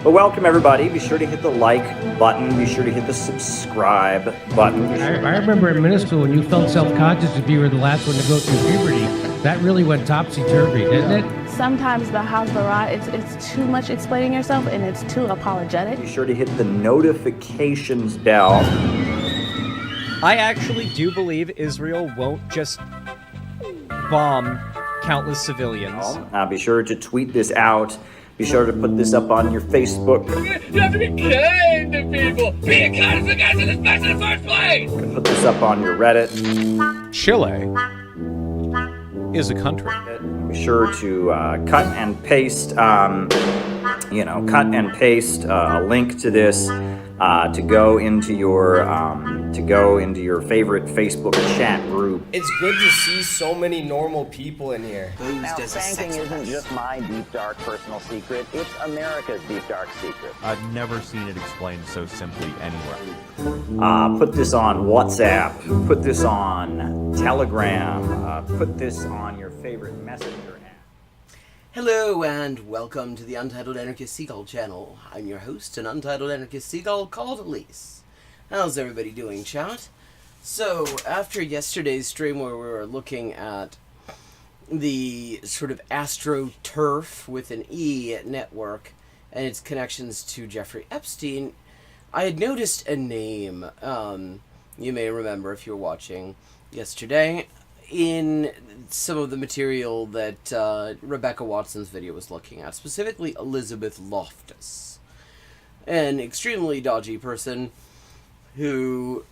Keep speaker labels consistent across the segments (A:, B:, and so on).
A: Well, welcome everybody. Be sure to hit the like button. Be sure to hit the subscribe button.
B: I remember in middle school when you felt self-conscious if you were the last one to go through puberty. That really went topsy-turvy, didn't it?
C: Sometimes the Hasbara, it's too much explaining yourself and it's too apologetic.
A: Be sure to hit the notifications bell.
D: I actually do believe Israel won't just bomb countless civilians.
A: Be sure to tweet this out. Be sure to put this up on your Facebook.
E: You have to be kind to people. Be kind to the guys in this mess in the first place.
A: Put this up on your Reddit.
D: Chile is a country.
A: Be sure to cut and paste, a link to this to go into your favorite Facebook chat group.
F: It's good to see so many normal people in here.
G: Now, spanking isn't just my deep, dark personal secret. It's America's deep, dark secret.
H: I've never seen it explained so simply anywhere.
A: Put this on WhatsApp. Put this on Telegram. Put this on your favorite messenger app.
F: Hello and welcome to the Untitled Anarchist Seagull channel. I'm your host, an Untitled Anarchist Seagull called Elise. How's everybody doing, chat? So, after yesterday's stream where we were looking at the sort of AstroTurf with an E network and its connections to Jeffrey Epstein, I had noticed a name, you may remember if you were watching yesterday, in some of the material that Rebecca Watson's video was looking at, specifically Elizabeth Loftus, an extremely dodgy person who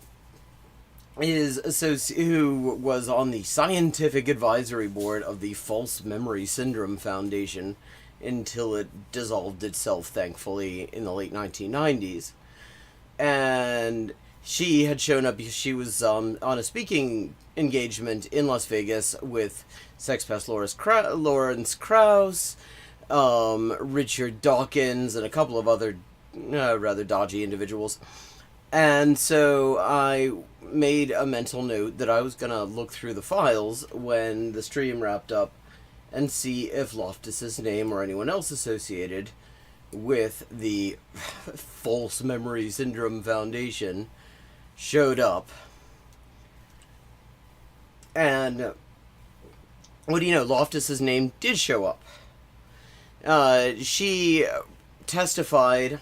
F: was on the scientific advisory board of the False Memory Syndrome Foundation until it dissolved itself, thankfully, in the late 1990s. And she had shown up, she was on a speaking engagement in Las Vegas with Sex Pest Lawrence Krauss, Richard Dawkins, and a couple of other rather dodgy individuals. And so I made a mental note that I was going to look through the files when the stream wrapped up and see if Loftus's name or anyone else associated with the False Memory Syndrome Foundation showed up. And what do you know, Loftus's name did show up. she testified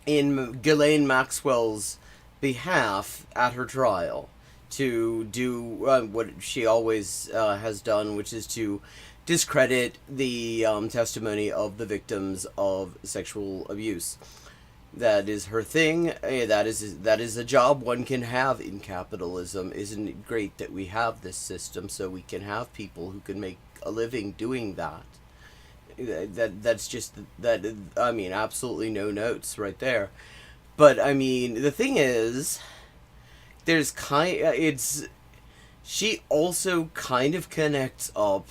F: in Ghislaine Maxwell's behalf at her trial to do what she always has done, which is to discredit the testimony of the victims of sexual abuse. That is her thing. That is a job one can have in capitalism. Isn't it great that we have this system so we can have people who can make a living doing that? That's just that. I mean, absolutely no notes right there. But I mean, the thing is, she also kind of connects up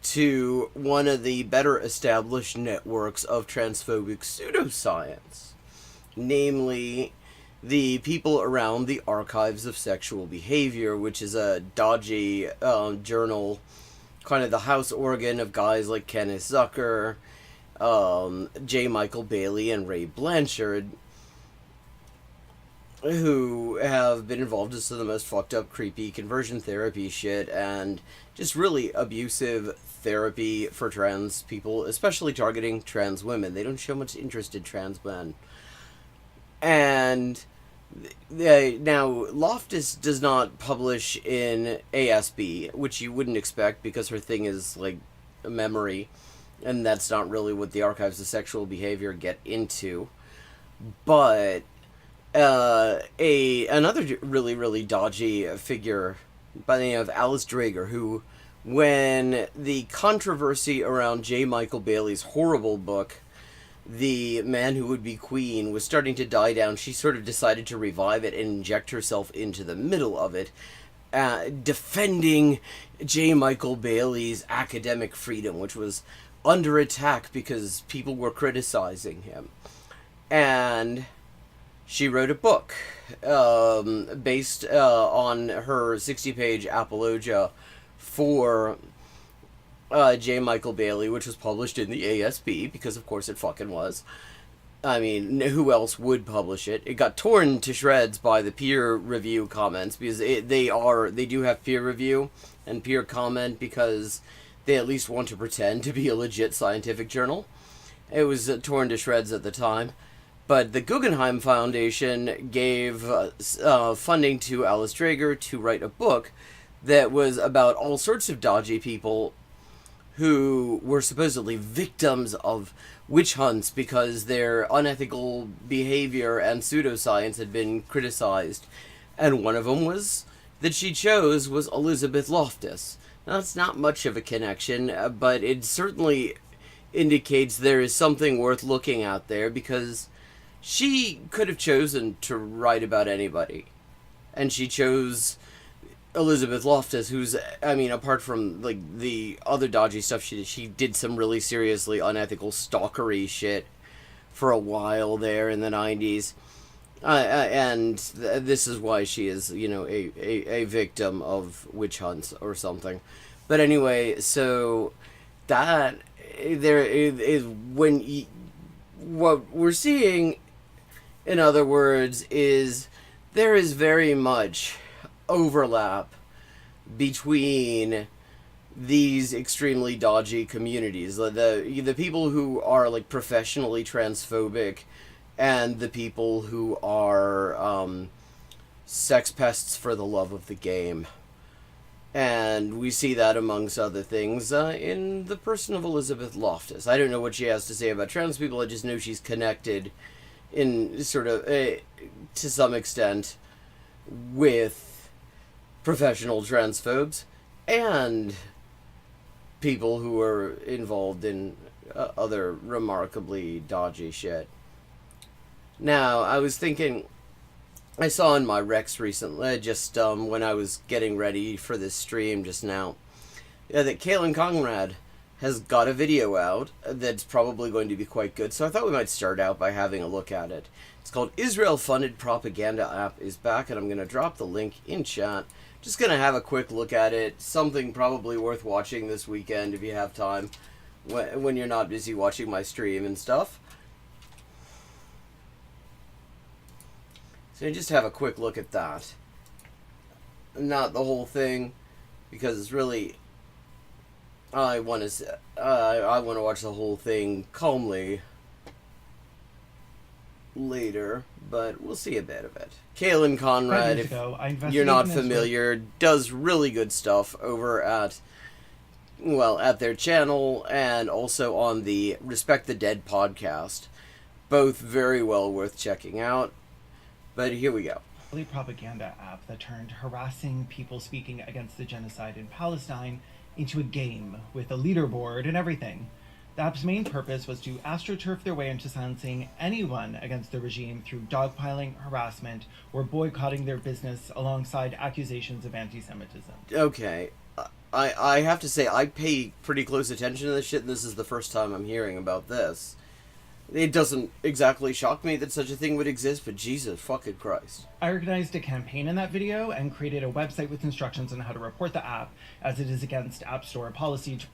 F: to one of the better established networks of transphobic pseudoscience, namely the people around the Archives of Sexual Behavior, which is a dodgy journal, kind of the house organ of guys like Kenneth Zucker, J. Michael Bailey, and Ray Blanchard, who have been involved in some of the most fucked up, creepy conversion therapy shit, and just really abusive therapy for trans people, especially targeting trans women. They don't show much interest in trans men. And now, Loftus does not publish in ASB, which you wouldn't expect because her thing is like memory, and that's not really what the Archives of Sexual Behavior get into. But another really, really dodgy figure by the name of Alice Drager, who, when the controversy around J. Michael Bailey's horrible book, The Man Who Would Be Queen, was starting to die down, she sort of decided to revive it and inject herself into the middle of it, defending J. Michael Bailey's academic freedom, which was under attack because people were criticizing him. And she wrote a book based on her 60-page apologia for J. Michael Bailey, which was published in the ASB, because of course it fucking was. I mean, who else would publish it? It got torn to shreds by the peer review comments, because they do have peer review and peer comment because they at least want to pretend to be a legit scientific journal. It was torn to shreds at the time. But the Guggenheim Foundation gave funding to Alice Drager to write a book that was about all sorts of dodgy people who were supposedly victims of witch hunts because their unethical behavior and pseudoscience had been criticized. And one of them that she chose was Elizabeth Loftus. Now, that's not much of a connection, but it certainly indicates there is something worth looking at there, because she could have chosen to write about anybody. And she chose Elizabeth Loftus, who's, I mean, apart from like the other dodgy stuff she did some really seriously unethical stalkery shit for a while there in the 90s. And this is why she is, you know, a victim of witch hunts or something. But anyway, so that there is what we're seeing, in other words, is there is very much overlap between these extremely dodgy communities. The people who are like professionally transphobic and the people who are sex pests for the love of the game. And we see that, amongst other things, in the person of Elizabeth Loftus. I don't know what she has to say about trans people, I just know she's connected in sort of, to some extent, with professional transphobes and people who are involved in other remarkably dodgy shit. Now, I was thinking, I saw in my Rex recently, just when I was getting ready for this stream just now, that Kaylin Conrad has got a video out that's probably going to be quite good, so I thought we might start out by having a look at it. It's called Israel-Funded Propaganda App is Back, and I'm going to drop the link in chat. Just going to have a quick look at it. Something probably worth watching this weekend if you have time, when you're not busy watching my stream and stuff. So just have a quick look at that. Not the whole thing, because it's really I want to watch the whole thing calmly later, but we'll see a bit of it. Kaylin Conrad, if you're not familiar, does really good stuff over at their channel and also on the Respect the Dead podcast. Both very well worth checking out. But here we go.
I: Propaganda app that turned harassing people speaking against the genocide in Palestine into a game with a leaderboard and everything. The app's main purpose was to astroturf their way into silencing anyone against the regime through dogpiling, harassment, or boycotting their business alongside accusations of anti-Semitism.
F: Okay, I have to say, I pay pretty close attention to this shit, and this is the first time I'm hearing about this. It doesn't exactly shock me that such a thing would exist, but Jesus fucking Christ.
I: I organized a campaign in that video and created a website with instructions on how to report the app, as it is against App Store policy to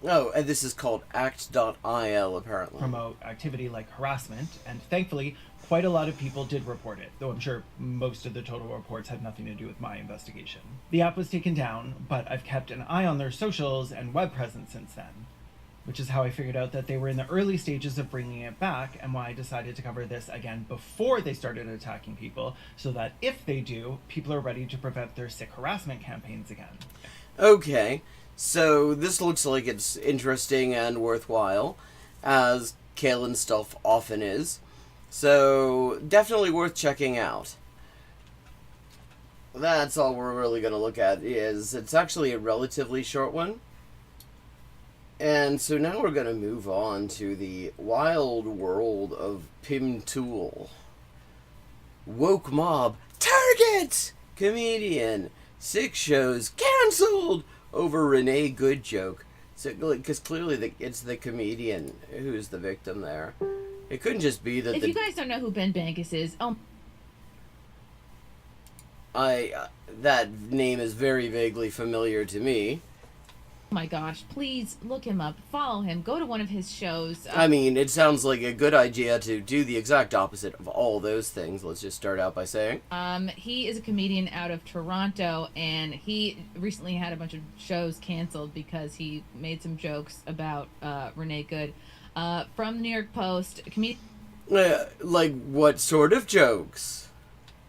F: Oh, and this is called act.il, apparently.
I: promote activity like harassment, and thankfully, quite a lot of people did report it, though I'm sure most of the total reports had nothing to do with my investigation. The app was taken down, but I've kept an eye on their socials and web presence since then, which is how I figured out that they were in the early stages of bringing it back, and why I decided to cover this again before they started attacking people, so that if they do, people are ready to prevent their sick harassment campaigns again.
F: Okay, so this looks like it's interesting and worthwhile, as Kaylin's stuff often is. So, definitely worth checking out. That's all we're really going to look at. It's actually a relatively short one. And so now we're going to move on to the wild world of Pim Tool. Woke mob, target! Comedian, 6 shows cancelled over Renee Good joke. So, because clearly it's the comedian who's the victim there. It couldn't just be that
J: if you guys don't know who Ben Bankus is,
F: that name is very vaguely familiar to me.
J: oh my gosh, please look him up, follow him, go to one of his shows.
F: I mean, it sounds like a good idea to do the exact opposite of all those things. Let's just start out by saying.
J: He is a comedian out of Toronto, and he recently had a bunch of shows canceled because he made some jokes about Renee Good. From the New York Post, comedian
F: Like, what sort of jokes?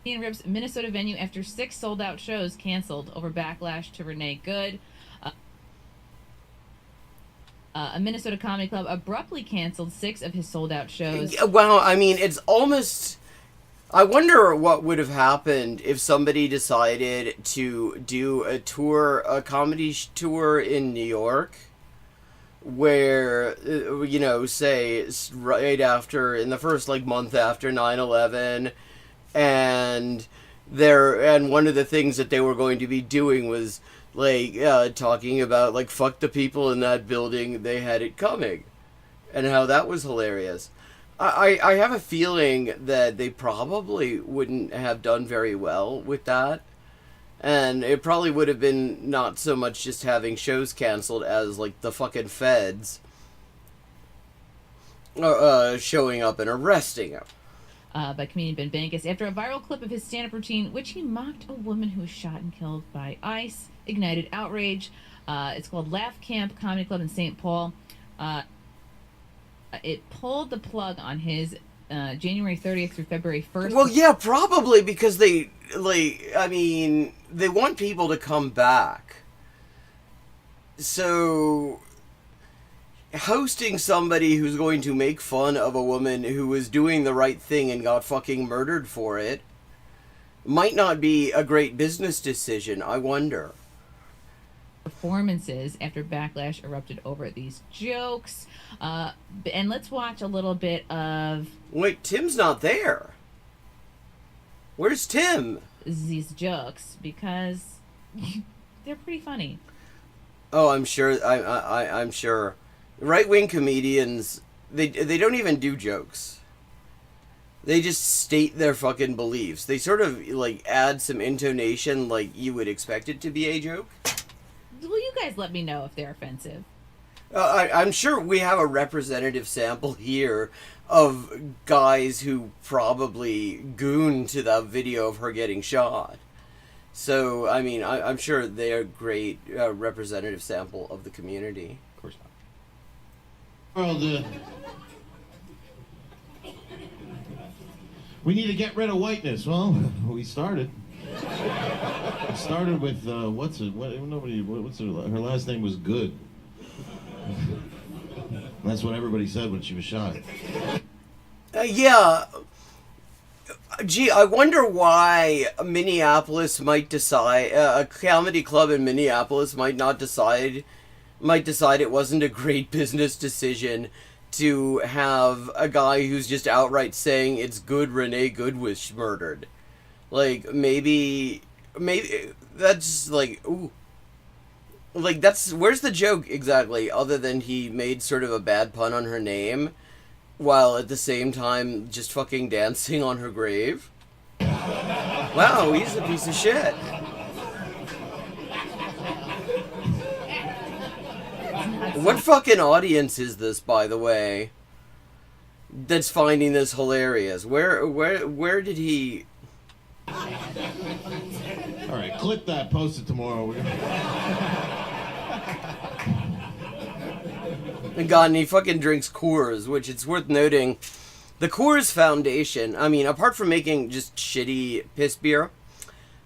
J: rips Minnesota venue after 6 sold-out shows canceled over backlash to Renee Good. A Minnesota comedy club abruptly canceled 6 of his sold-out shows.
F: Well, I mean, it's almost... I wonder what would have happened if somebody decided to do a comedy tour in New York, where, say, right after, in the first, month after 9/11, and one of the things that they were going to be doing was, talking about, fuck the people in that building, they had it coming, and how that was hilarious. I have a feeling that they probably wouldn't have done very well with that. And it probably would have been not so much just having shows canceled as, the fucking feds showing up and arresting him.
J: By comedian Ben Bankus after a viral clip of his stand-up routine, which he mocked a woman who was shot and killed by ICE, ignited outrage. It's called Laugh Camp Comedy Club in St. Paul. It pulled the plug on his January 30th through February 1st.
F: Well, yeah, probably because they want people to come back. So, hosting somebody who's going to make fun of a woman who was doing the right thing and got fucking murdered for it might not be a great business decision, I wonder.
J: Performances after backlash erupted over these jokes. And let's watch a little bit of...
F: Wait, Tim's not there. Where's Tim?
J: These jokes, because they're pretty funny.
F: Oh, I'm sure. I'm sure. Right-wing comedians, they don't even do jokes. They just state their fucking beliefs. They sort of add some intonation, like you would expect it to be a joke.
J: Will you guys let me know if they're offensive?
F: I'm sure we have a representative sample here of guys who probably gooned to that video of her getting shot. So, I mean, I'm sure they are a great representative sample of the community.
D: Of course not.
K: World, we need to get rid of whiteness. Well, we started. We started with what's it? What's her last name was Good. That's what everybody said when she was shot.
F: Yeah. Gee, I wonder why Minneapolis might decide, a comedy club in Minneapolis might decide it wasn't a great business decision to have a guy who's just outright saying it's good Renee Good was murdered. Like, maybe that's like, ooh. Like, that's, where's the joke exactly, other than he made sort of a bad pun on her name, while at the same time just fucking dancing on her grave? Wow, he's a piece of shit. What fucking audience is this, by the way, that's finding this hilarious? Where did he...
K: Alright, clip that, post it tomorrow.
F: And God, and he fucking drinks Coors, which it's worth noting. The Coors Foundation, I mean, apart from making just shitty piss beer,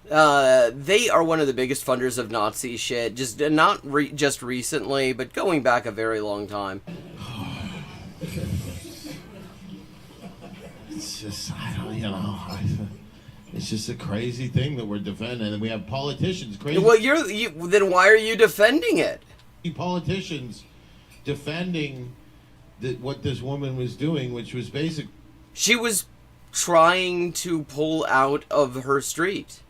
F: they are one of the biggest funders of Nazi shit. Just not just recently, but going back a very long time.
K: It's just, I don't, you know, it's just a crazy thing that we're defending, and we have politicians crazy.
F: Well, then why are you defending it?
K: Politicians defending what this woman was doing, which was basic.
F: She was trying to pull out of her street.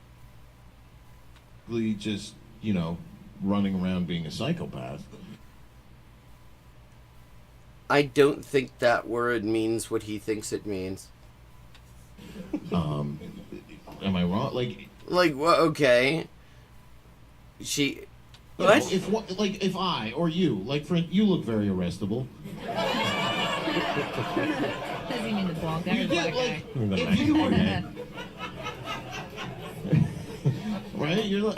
K: Just, you know, running around being a psychopath.
F: I don't think that word means what he thinks it means.
K: Am I wrong? Like,
F: well, okay. She...
K: What? If I or you, like, friend, you look very arrestable.
J: Doesn't mean the bald guy or the black guy.
K: If you were, right? You're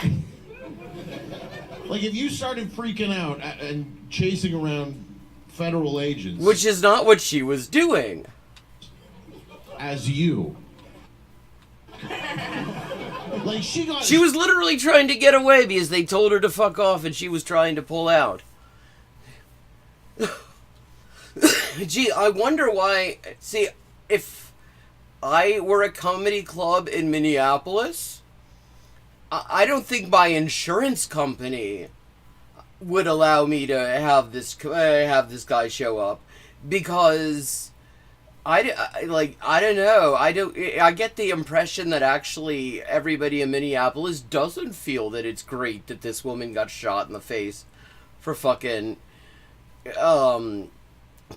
K: like if you started freaking out and chasing around federal agents,
F: which is not what she was doing.
K: As you. Like,
F: she was literally trying to get away because they told her to fuck off and she was trying to pull out. Gee, I wonder why... See, if I were a comedy club in Minneapolis, I don't think my insurance company would allow me to have this guy show up, because... I don't know. I get the impression that actually everybody in Minneapolis doesn't feel that it's great that this woman got shot in the face for fucking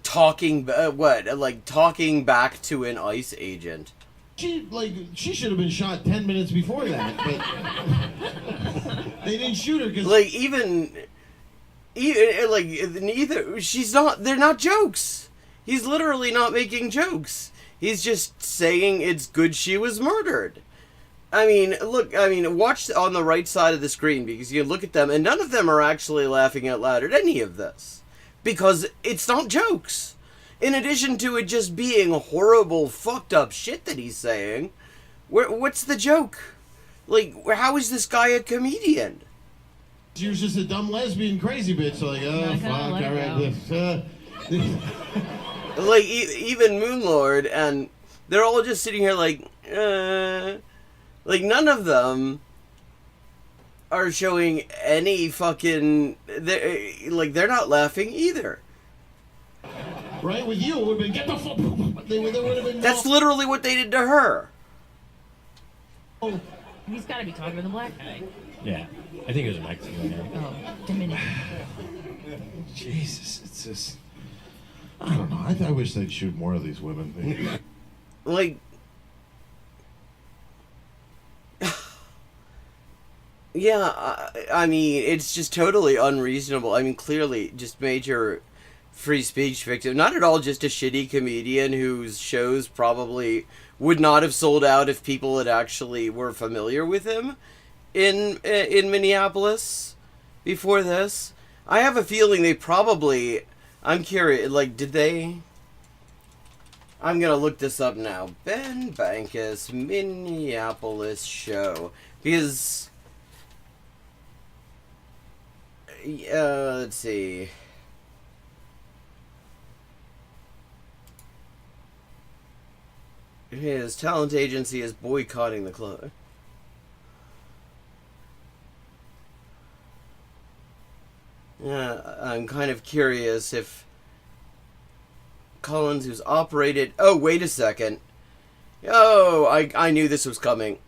F: talking back to an ICE agent.
K: She should have been shot 10 minutes before that, but they didn't shoot her because they're not jokes. He's literally not making jokes. He's just saying it's good she was murdered. Watch on the right side of the screen, because you look at them and none of them are actually laughing out loud at any of this. Because it's not jokes. In addition to it just being horrible, fucked up shit that he's saying, what's the joke? Like, how is this guy a comedian? She was just a dumb lesbian crazy bitch, like, oh, fuck, alright,
F: like, even Moonlord, and they're all just sitting here like none of them are showing any fucking, they're not laughing either.
K: Right, with you, it would have been, get the fuck, they would have been...
F: That's literally what they did to her.
J: Oh, he's gotta be talking to the black guy.
B: Yeah, I think it was a Mexican guy.
J: Oh, Dominican.
K: Jesus, it's just... I don't know. I wish they'd shoot more of these women.
F: Like, yeah, I mean, it's just totally unreasonable. I mean, clearly, just major free speech victim. Not at all just a shitty comedian whose shows probably would not have sold out if people had actually were familiar with him.
K: in Minneapolis before this? I have a feeling they probably. I'm curious. Like, did they? I'm gonna look this up now. Ben Bankus Minneapolis show, because let's see. His talent agency is boycotting the club. I'm kind of curious if Collins, who's operated... Oh, wait a second. Oh, I knew this was coming.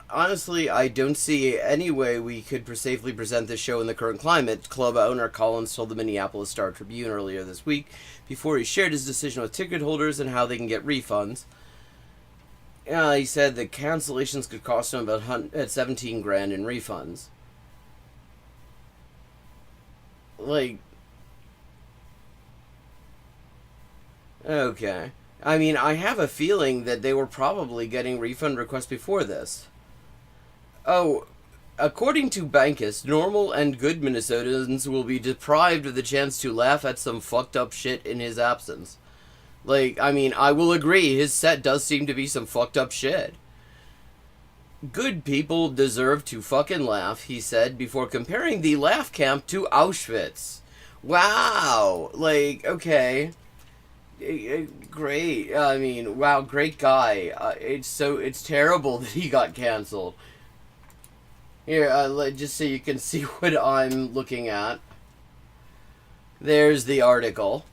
K: Honestly, I don't see any way we could safely present this show in the current climate. Club owner Collins told the Minneapolis Star-Tribune earlier this week, before he shared his decision with ticket holders and how they can get refunds. He said that cancellations could cost him about $17,000 in refunds. Like... Okay. I mean, I have a feeling that they were probably getting refund requests before this. Oh, according to Bankus, normal and good Minnesotans will be deprived of the chance to laugh at some fucked up shit in his absence. Like, I mean, I will agree, his set does seem to be some fucked up shit. Good people deserve to fucking laugh, he said, before comparing the laugh camp to Auschwitz. Wow! Like, okay. Great. I mean, wow, great guy. It's terrible that he got canceled. Here, just so you can see what I'm looking at. There's the article.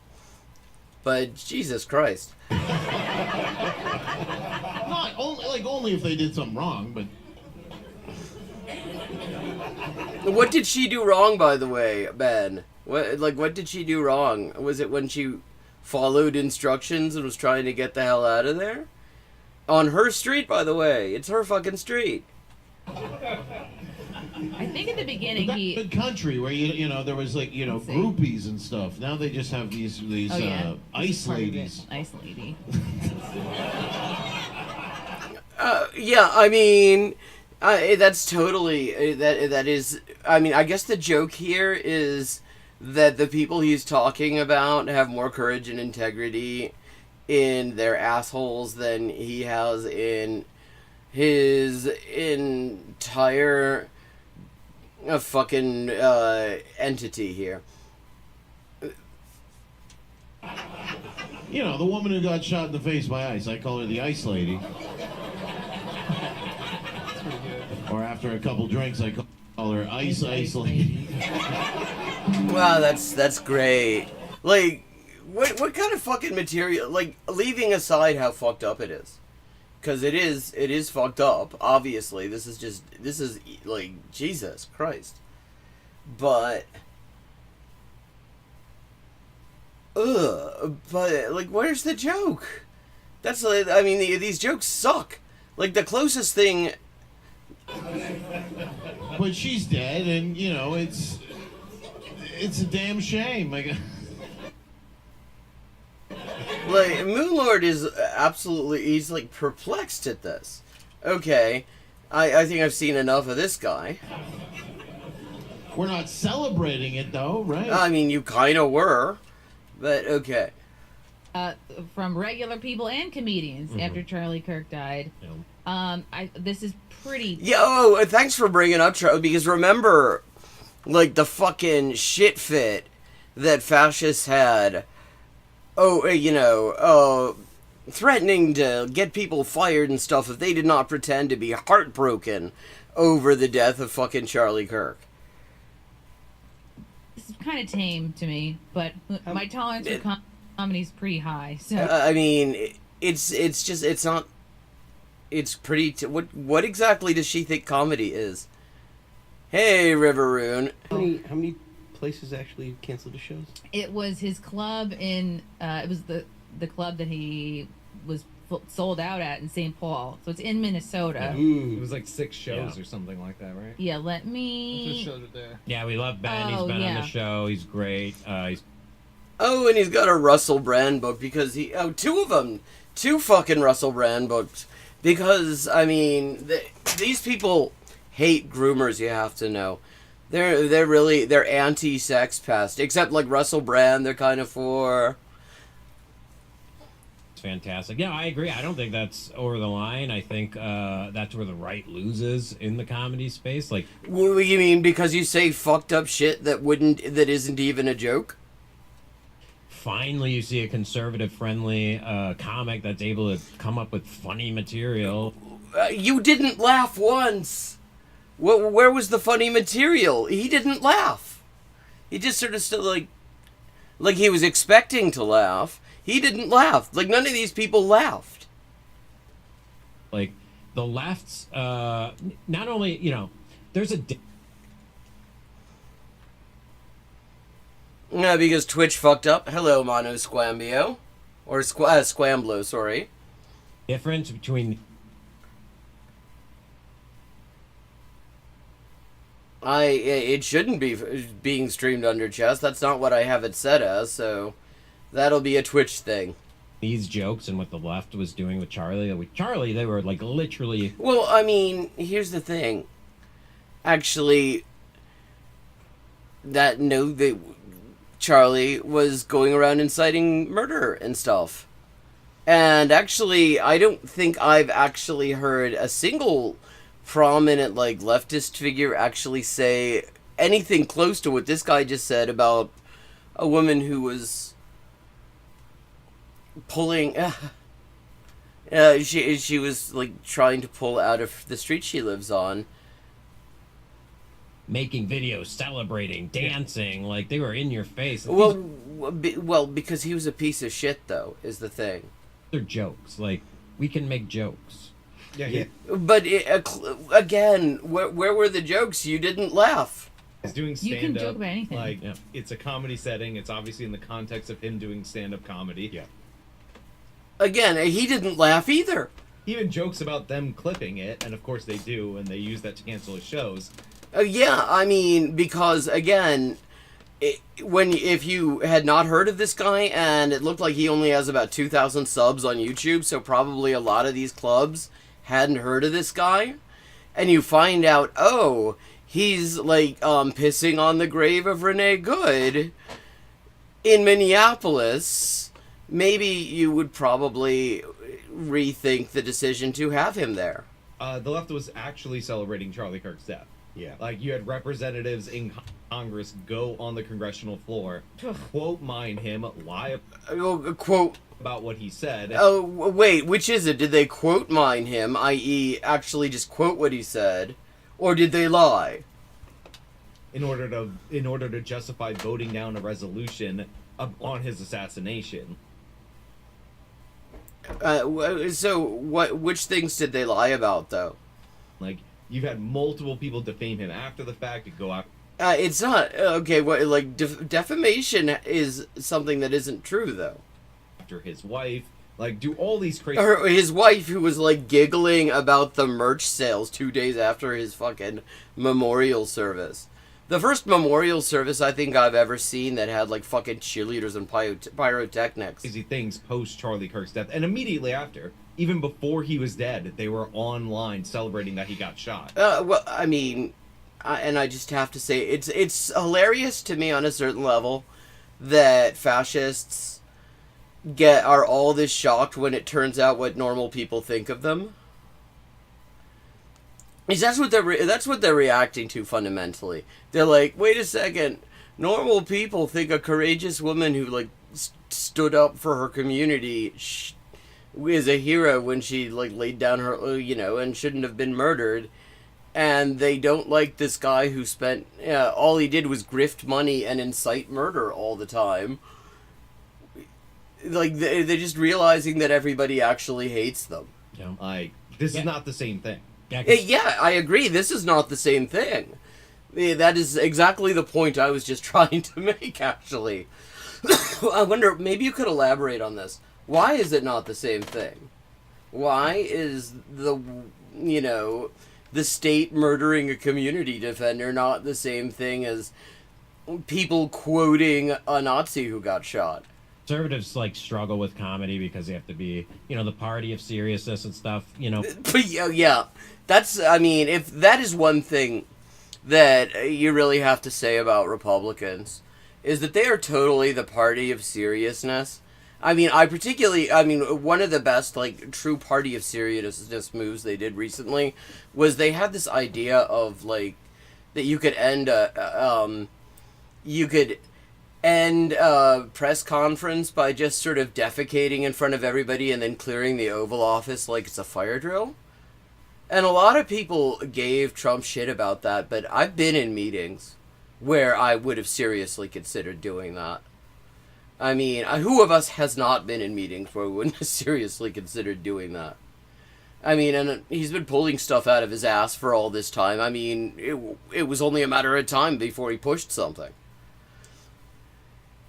K: But Jesus Christ.
L: Not only, like, only if they did something wrong, but...
K: What did she do wrong, by the way, Ben? What did she do wrong? Was it when she followed instructions and was trying to get the hell out of there? On her street, by the way. It's her fucking street.
J: I think in the beginning he...
L: Good country where, you know, there was, like, you know, groupies and stuff. Now they just have these ice ladies.
J: Ice lady.
K: Yeah, I mean... that's totally... That is... I mean, I guess the joke here is that the people he's talking about have more courage and integrity in their assholes than he has in his entire fucking entity here.
L: You know, the woman who got shot in the face by ice, I call her the ice lady. Or after a couple drinks, I call her ice lady.
K: Wow, that's great. Like, what kind of fucking material? Like, leaving aside how fucked up it is, because it is fucked up. Obviously, this is like Jesus Christ. But, but like, where's the joke? That's like, I mean, these jokes suck. Like, the closest thing.
L: But she's dead, and you know it's a damn shame. Like
K: Moonlord is absolutely, he's like perplexed at this. Okay, I think I've seen enough of this guy.
L: We're not celebrating it though, right?
K: I mean, you kind of were, but okay.
J: From regular people and comedians after Charlie Kirk died. This is pretty...
K: Yeah, oh, thanks for bringing up Charlie, because remember, like, the fucking shit fit that fascists had, threatening to get people fired and stuff if they did not pretend to be heartbroken over the death of fucking Charlie Kirk.
J: This is kind of tame to me, but my tolerance for comedy is pretty high, so...
K: I mean, it's not... It's pretty... What exactly does she think comedy is? Hey, Riveroon.
M: How many places actually canceled the shows?
J: It was his club in... it was the club that he was sold out at in St. Paul. So it's in Minnesota.
N: It was like 6 shows or something like that, right?
J: Yeah, let me...
B: Yeah, we love Ben. He's been on the show. He's great.
K: Oh, and he's got a Russell Brand book because he... Oh, 2 of them. 2 fucking Russell Brand books. Because, I mean, these people hate groomers, you have to know. They're anti-sex pest. Except like Russell Brand, they're kind of for.
O: It's fantastic. Yeah, I agree. I don't think that's over the line. I think that's where the right loses in the comedy space. Like,
K: What do you mean? Because you say fucked up shit that isn't even a joke?
O: finally you see a conservative-friendly comic that's able to come up with funny material.
K: You didn't laugh once. Where was the funny material? He didn't laugh. He just sort of still like he was expecting to laugh. He didn't laugh. Like none of these people laughed.
O: Like the left's not only, there's a
K: Yeah, because Twitch fucked up. Hello, Mono Squambio. Or Squamblo, sorry.
O: difference between
K: It shouldn't be being streamed under chest. That's not what I have it set as, so that'll be a Twitch thing.
O: These jokes and what the left was doing with Charlie. With Charlie, they were like literally.
K: Well, I mean, here's the thing. Actually, Charlie was going around inciting murder and stuff. And actually, I don't think I've actually heard a single prominent leftist figure actually say anything close to what this guy just said about a woman who was pulling she was trying to pull out of the street she lives on,
O: making videos, celebrating, dancing, like they were in your face.
K: Well, because he was a piece of shit, though, is the thing.
O: They're jokes. Like, we can make jokes.
K: Yeah. But again, where were the jokes? You didn't laugh.
D: He's doing stand-up.
J: You can joke about anything.
D: It's a comedy setting. It's obviously in the context of him doing stand-up comedy. Yeah.
K: Again, he didn't laugh either.
D: He even jokes about them clipping it, and of course they do, and they use that to cancel his shows.
K: Yeah, I mean, because again, if you had not heard of this guy, and it looked like he only has about 2,000 subs on YouTube, so probably a lot of these clubs hadn't heard of this guy, and you find out, oh, he's pissing on the grave of Renee Good in Minneapolis, maybe you would probably rethink the decision to have him there.
D: The left was actually celebrating Charlie Kirk's death. Yeah. You had representatives in Congress go on the congressional floor, quote mine him, lie
K: quote
D: about what he said.
K: Oh, wait, which is it? Did they quote mine him, i.e. actually just quote what he said, or did they lie?
D: In order to justify voting down a resolution on his assassination.
K: So which things did they lie about, though?
D: You've had multiple people defame him after the fact and go out.
K: It's not okay. What defamation is something that isn't true, though.
D: After his wife, do all these crazy.
K: His wife, who was giggling about the merch sales 2 days after his fucking memorial service. The first memorial service I think I've ever seen that had fucking cheerleaders and pyrotechnics.
D: Crazy things post Charlie Kirk's death, and immediately after. Even before he was dead, they were online celebrating that he got shot.
K: Well, I mean, and I just have to say, it's hilarious to me on a certain level that fascists are all this shocked when it turns out what normal people think of them. That's what they're reacting to fundamentally. They're like, wait a second, normal people think a courageous woman who stood up for her community is a hero when she laid down her and shouldn't have been murdered, and they don't like this guy who spent all he did was grift money and incite murder all the time. They're just realizing that everybody actually hates them.
D: This is not the same thing.
K: Yeah, I agree. This is not the same thing. That is exactly the point I was just trying to make, actually. I wonder, maybe you could elaborate on this. Why is it not the same thing? Why is the state murdering a community defender not the same thing as people quoting a Nazi who got shot?
O: conservatives like struggle with comedy because they have to be, the party of seriousness and stuff.
K: But yeah, that's. I mean, if that is one thing that you really have to say about Republicans, is that they are totally the party of seriousness. I mean, one of the best, like, true party of seriousness moves they did recently was they had this idea of, like, that you could end a press conference by just sort of defecating in front of everybody and then clearing the Oval Office like it's a fire drill. And a lot of people gave Trump shit about that, but I've been in meetings where I would have seriously considered doing that. I mean, who of us has not been in meetings where we wouldn't have seriously considered doing that? I mean, and he's been pulling stuff out of his ass for all this time. I mean, it was only a matter of time before he pushed something.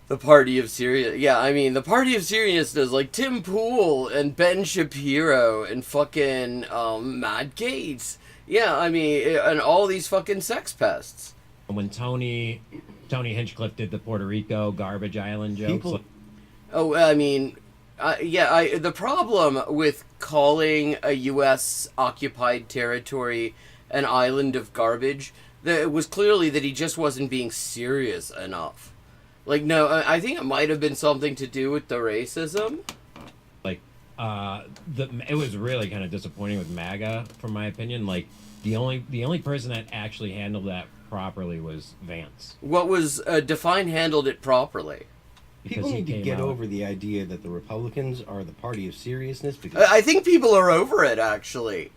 K: The party of serious, yeah, I mean, the party of seriousness, like Tim Pool and Ben Shapiro and fucking Matt Gaetz. Yeah, I mean, and all these fucking sex pests.
O: When Tony Hinchcliffe did the Puerto Rico garbage island jokes.
K: I mean, the problem with calling a U.S. occupied territory an island of garbage, it was clearly that he just wasn't being serious enough. Like, no, I think it might have been something to do with the racism.
O: Like, it was really kind of disappointing with MAGA, from my opinion. Like, the only person that actually handled that properly was Vance.
K: What was Define handled it properly?
M: People need to get over the idea that the Republicans are the party of seriousness. Because
K: I think people are over it, actually.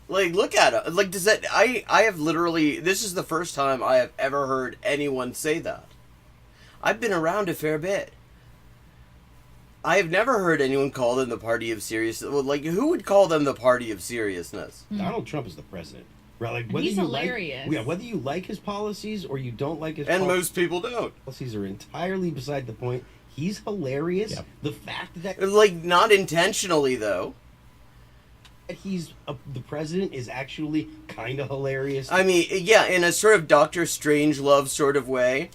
K: Like, look at it. Like, does that? I have literally. This is the first time I have ever heard anyone say that. I've been around a fair bit. I have never heard anyone call them the party of seriousness. Well, like, who would call them the party of seriousness?
M: Donald Trump is the president. Right? Like, whether
J: He's
M: you
J: hilarious.
M: whether you like his policies or you don't like his
K: and most people don't.
M: Policies are entirely beside the point. He's hilarious.
K: Yep.
M: The fact that...
K: Like, not intentionally, though.
M: That he's the president is actually kind of hilarious.
K: I mean, yeah, in a sort of Doctor Strangelove sort of way.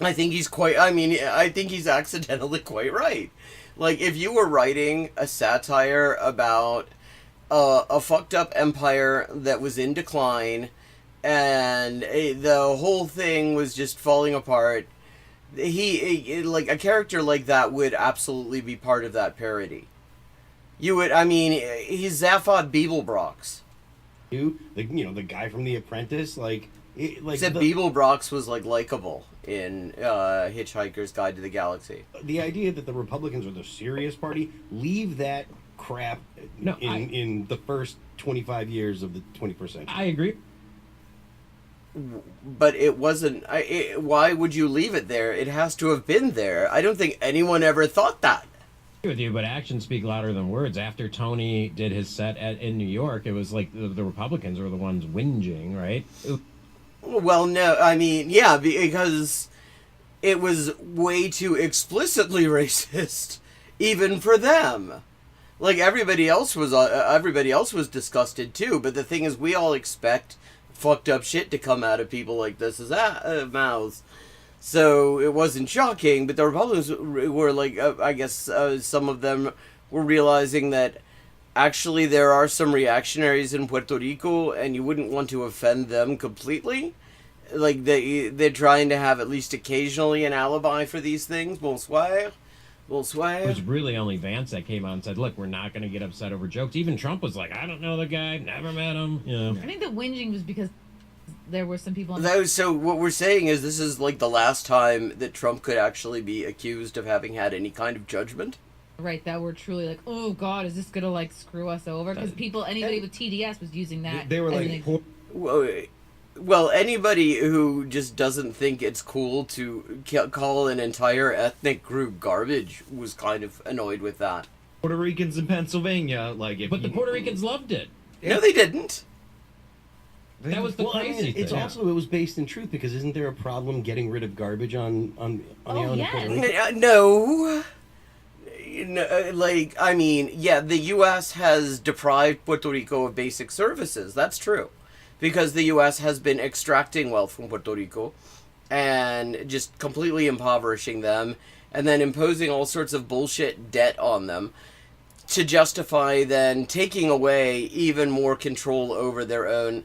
K: I think he's accidentally quite right. Like, if you were writing a satire about a fucked up empire that was in decline and the whole thing was just falling apart, like, a character like that would absolutely be part of that parody. You would, I mean, he's Zaphod Beeblebrox.
M: The guy from The Apprentice,
K: except Beeblebrox was, like, likable in Hitchhiker's Guide to the Galaxy.
M: The idea that the Republicans are the serious party, leave that crap in the first 25 years of the 21st century.
O: I agree.
K: But it wasn't... why would you leave it there? It has to have been there. I don't think anyone ever thought that.
O: With you, but actions speak louder than words. After Tony did his set in New York, it was like the Republicans were the ones whinging, right?
K: Well, no, I mean, yeah, because it was way too explicitly racist, even for them. Like, everybody else was disgusted too. But the thing is, we all expect fucked up shit to come out of people like this mouths. So it wasn't shocking, but the Republicans were like, I guess some of them were realizing that actually there are some reactionaries in Puerto Rico, and you wouldn't want to offend them completely. Like, they're trying to have at least occasionally an alibi for these things. Bonsoir. Bonsoir.
O: It was really only Vance that came out and said, look, we're not going to get upset over jokes. Even Trump was like, I don't know the guy, never met him.
J: I think the whinging was because there were some people...
K: So what we're saying is this is like the last time that Trump could actually be accused of having had any kind of judgment.
J: Right, that were truly like, oh God, is this gonna like screw us over? Because anybody with TDS was using that.
M: They were like,
K: well, anybody who just doesn't think it's cool to call an entire ethnic group garbage was kind of annoyed with that.
D: Puerto Ricans in Pennsylvania,
O: but the Puerto Ricans loved it.
K: No, they didn't.
O: That was the crazy thing.
M: It's also, it was based in truth, because isn't there a problem getting rid of garbage on the island of Puerto Rico?
K: No. Like, I mean, yeah, the U.S. has deprived Puerto Rico of basic services. That's true. Because the U.S. has been extracting wealth from Puerto Rico and just completely impoverishing them, and then imposing all sorts of bullshit debt on them to justify then taking away even more control over their own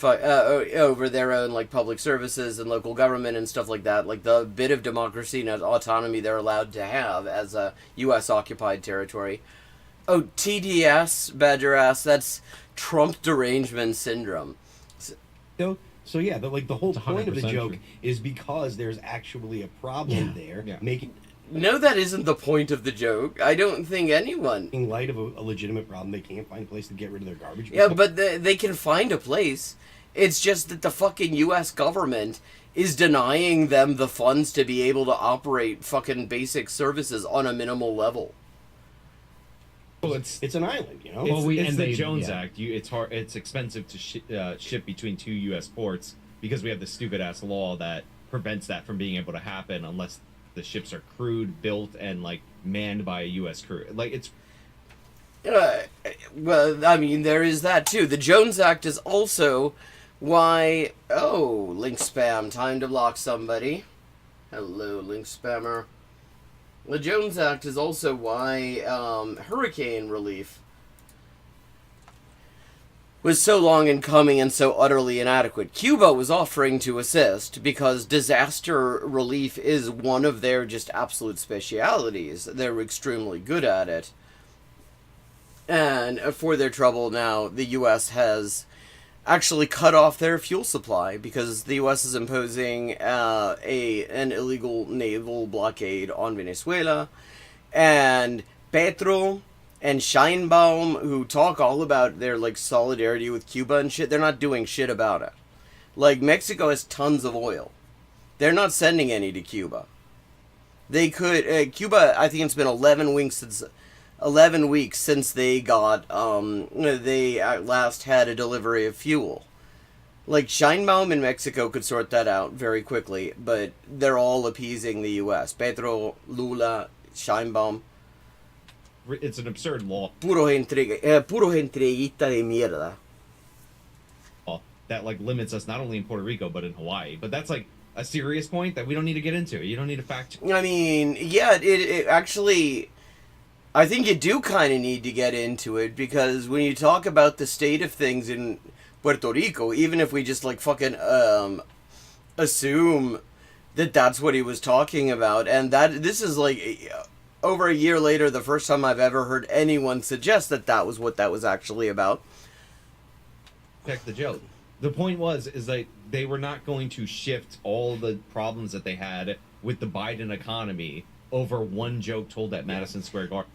K: like public services and local government and stuff like that, like the bit of democracy and autonomy they're allowed to have as a U.S. occupied territory. Oh, TDS, Badger ass, that's Trump derangement syndrome.
M: So yeah, the whole point of the
O: 100%
M: joke
O: true.
M: is because there's actually a problem there, making.
K: No, that isn't the point of the joke. I don't think anyone.
M: In light of a legitimate problem, they can't find a place to get rid of their garbage.
K: Yeah, but they can find a place. It's just that the fucking U.S. government is denying them the funds to be able to operate fucking basic services on a minimal level.
D: Well,
M: it's an island, you know.
D: It's the Jones Act. It's expensive to ship between two U.S. ports because we have the stupid ass law that prevents that from being able to happen unless the ships are crewed, built, and like manned by a U.S. crew. Like it's.
K: Well, I mean, there is that too. The Jones Act is also why. Oh, link spam. Time to block somebody. Hello, link spammer. The Jones Act is also why hurricane relief was so long in coming and so utterly inadequate. Cuba was offering to assist because disaster relief is one of their just absolute specialities. They're extremely good at it. And for their trouble now, the U.S. has actually cut off their fuel supply because the U.S. is imposing an illegal naval blockade on Venezuela. And Petro and Scheinbaum, who talk all about their like solidarity with Cuba and shit, they're not doing shit about it. Like, Mexico has tons of oil. They're not sending any to Cuba. They could... Cuba, I think it's been 11 weeks since they got, they last had a delivery of fuel. Like, Scheinbaum in Mexico could sort that out very quickly, but they're all appeasing the U.S. Petro, Lula, Scheinbaum.
D: It's an absurd law.
K: Puro entreguita de mierda.
D: That, like, limits us not only in Puerto Rico, but in Hawaii. But that's, like, a serious point that we don't need to get into. You don't need to fact check.
K: I mean, yeah, it actually... I think you do kind of need to get into it, because when you talk about the state of things in Puerto Rico, even if we just, like, fucking assume that that's what he was talking about, and that this is, like, over a year later, the first time I've ever heard anyone suggest that that was what that was actually about.
D: Check the joke. The point is that they were not going to shift all the problems that they had with the Biden economy over one joke told at Madison Square Garden.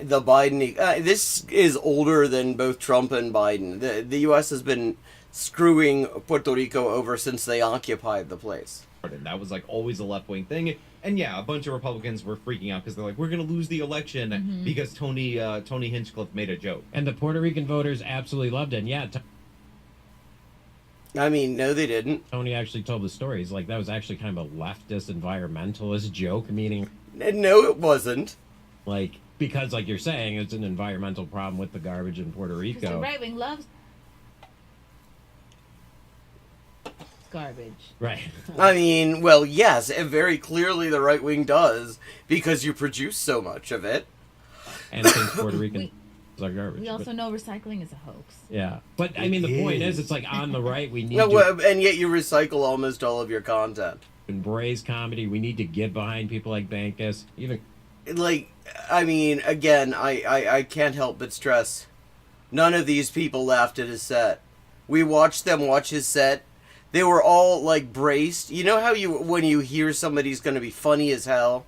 K: The Biden... this is older than both Trump and Biden. The U.S. has been screwing Puerto Rico over since they occupied the place.
D: That was, like, always a left-wing thing. And, yeah, a bunch of Republicans were freaking out because they're like, we're going to lose the election because Tony Hinchcliffe made a joke.
O: And the Puerto Rican voters absolutely loved it. And yeah,
K: I mean, no, they didn't.
O: Tony actually told the story. He's like, that was actually kind of a leftist environmentalist joke, meaning...
K: No, it wasn't.
O: Like, because, like you're saying, it's an environmental problem with the garbage in Puerto Rico.
J: Because the right wing loves garbage.
O: Right.
K: I mean, well, yes, very clearly the right wing does, because you produce so much of it.
O: And thinks Puerto Ricans are garbage.
J: We also know recycling is a hoax.
O: Yeah. But, I mean, the point is, it's like, on the right, we need
K: and yet you recycle almost all of your content.
O: Embrace comedy. We need to get behind people like Bankus. Even...
K: Like, I mean, again, I can't help but stress, none of these people laughed at his set. We watched them watch his set. They were all, like, braced. You know how when you hear somebody's going to be funny as hell,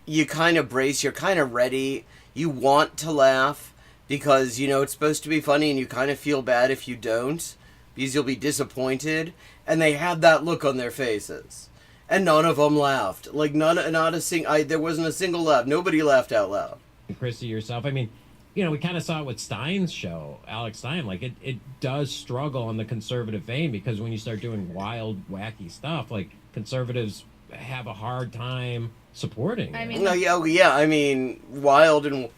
K: you kind of brace, you're kind of ready, you want to laugh, because, you know, it's supposed to be funny, and you kind of feel bad if you don't, because you'll be disappointed, and they had that look on their faces. And none of them laughed. Like, there wasn't a single laugh. Nobody laughed out loud.
O: Christy, yourself, I mean, you know, we kind of saw it with Stein's show, Alex Stein. Like, it does struggle on the conservative vein, because when you start doing wild, wacky stuff, like, conservatives have a hard time supporting it.
J: I mean,
K: yeah, I mean, wild and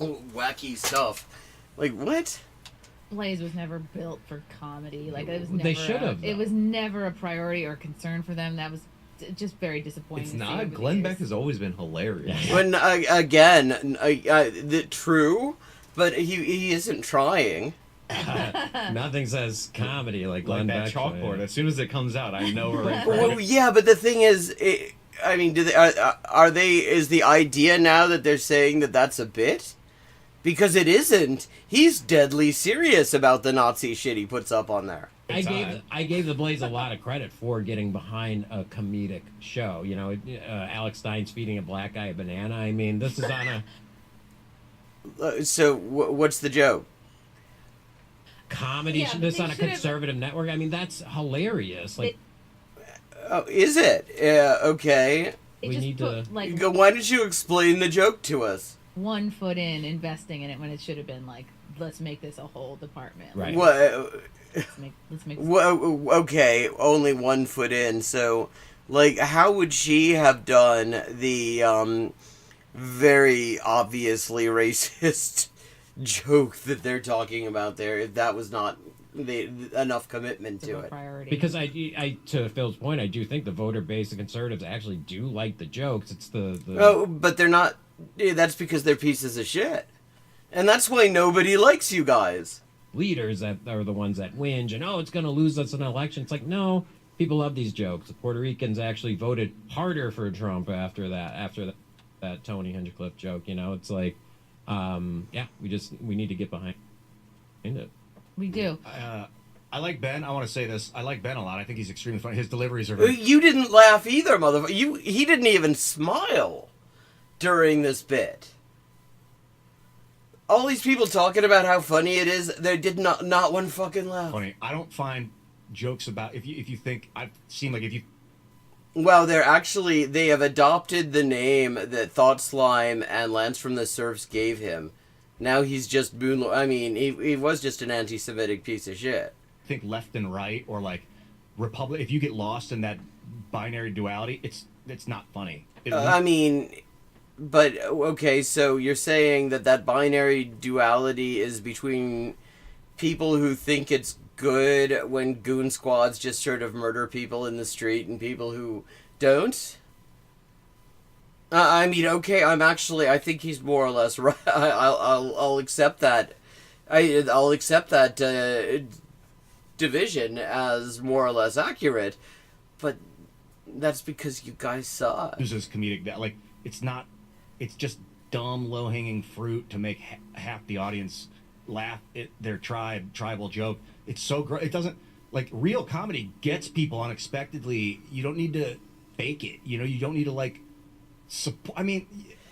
K: wacky stuff. Like, what?
J: Blaze was never built for comedy. Like it was never.
O: They should have.
J: It was never a priority or concern for them. That was just very disappointing.
D: It's
J: to see
D: not.
J: over the
D: Glenn
J: years.
D: Beck has always been hilarious.
K: When true, but he isn't trying.
O: Nothing says comedy like Glenn
D: that
O: Beck.
D: chalkboard. As soon as it comes out, I know we're in for
K: Well,
D: it.
K: yeah, but the thing is, I mean, do they are they? Is the idea now that they're saying that that's a bit? Because it isn't. He's deadly serious about the Nazi shit he puts up on there.
O: I gave the Blaze a lot of credit for getting behind a comedic show. You know, Alex Stein's feeding a black guy a banana. I mean, this is on a
K: So what's the joke?
O: comedy.
J: Yeah, but
O: this
J: they
O: on a
J: should've-
O: conservative network. I mean, that's hilarious. Like,
K: Oh, is it? Okay.
J: It
O: we
J: just
O: need
J: put,
O: to.
J: like
K: Why don't you explain the joke to us?
J: 1 foot in investing in it when it should have been like, let's make this a whole department.
O: Right.
K: What?
J: Let's make.
K: Well, okay, only 1 foot in. So, like, how would she have done the very obviously racist joke that they're talking about there if that was not enough commitment to it?
J: Priority.
O: Because I, to Phil's point, I do think the voter base of conservatives actually do like the jokes. It's the
K: Oh, but they're not. Yeah, that's because they're pieces of shit, and that's why nobody likes you guys.
O: leaders that are the ones that whinge and it's going to lose us an election. It's like, no, people love these jokes. The Puerto Ricans actually voted harder for Trump after that Tony Hinchcliffe joke. You know, it's like, we need to get behind it.
J: We do.
M: I like Ben. I want to say this. I like Ben a lot. I think he's extremely funny. His deliveries are very...
K: You didn't laugh either, motherfucker. He didn't even smile during this bit. All these people talking about how funny it is, they did not one fucking laugh.
M: funny. I don't find jokes about... If you think... I've seen, like, if you...
K: Well, they have adopted the name that Thought Slime and Lance from the Surfs gave him. Now he's just he was just an anti-Semitic piece of shit.
M: think left and right or like Republic, if you get lost in that binary duality, it's not funny.
K: But okay, so you're saying that binary duality is between people who think it's good when goon squads just sort of murder people in the street and people who don't? Okay, I think he's more or less right. I'll accept that. I'll accept that division as more or less accurate, but that's because you guys saw it.
M: This is comedic. That like it's just dumb, low-hanging fruit to make half the audience laugh at their tribal joke. It's so great. It doesn't, like, real comedy gets people unexpectedly. You don't need to fake it. You know, you don't need to like support.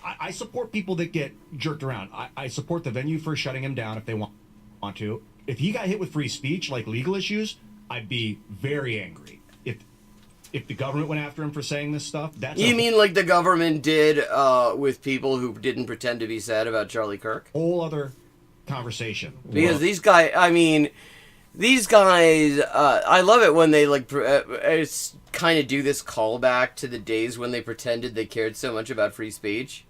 M: I support people that get jerked around. I support the venue for shutting him down if they want to. If he got hit with free speech, like legal issues, I'd be very angry. If the government went after him for saying this stuff,
K: You mean like the government did with people who didn't pretend to be sad about Charlie Kirk?
M: Whole other conversation.
K: Because these guys, I love it when they kind of do this callback to the days when they pretended they cared so much about free speech.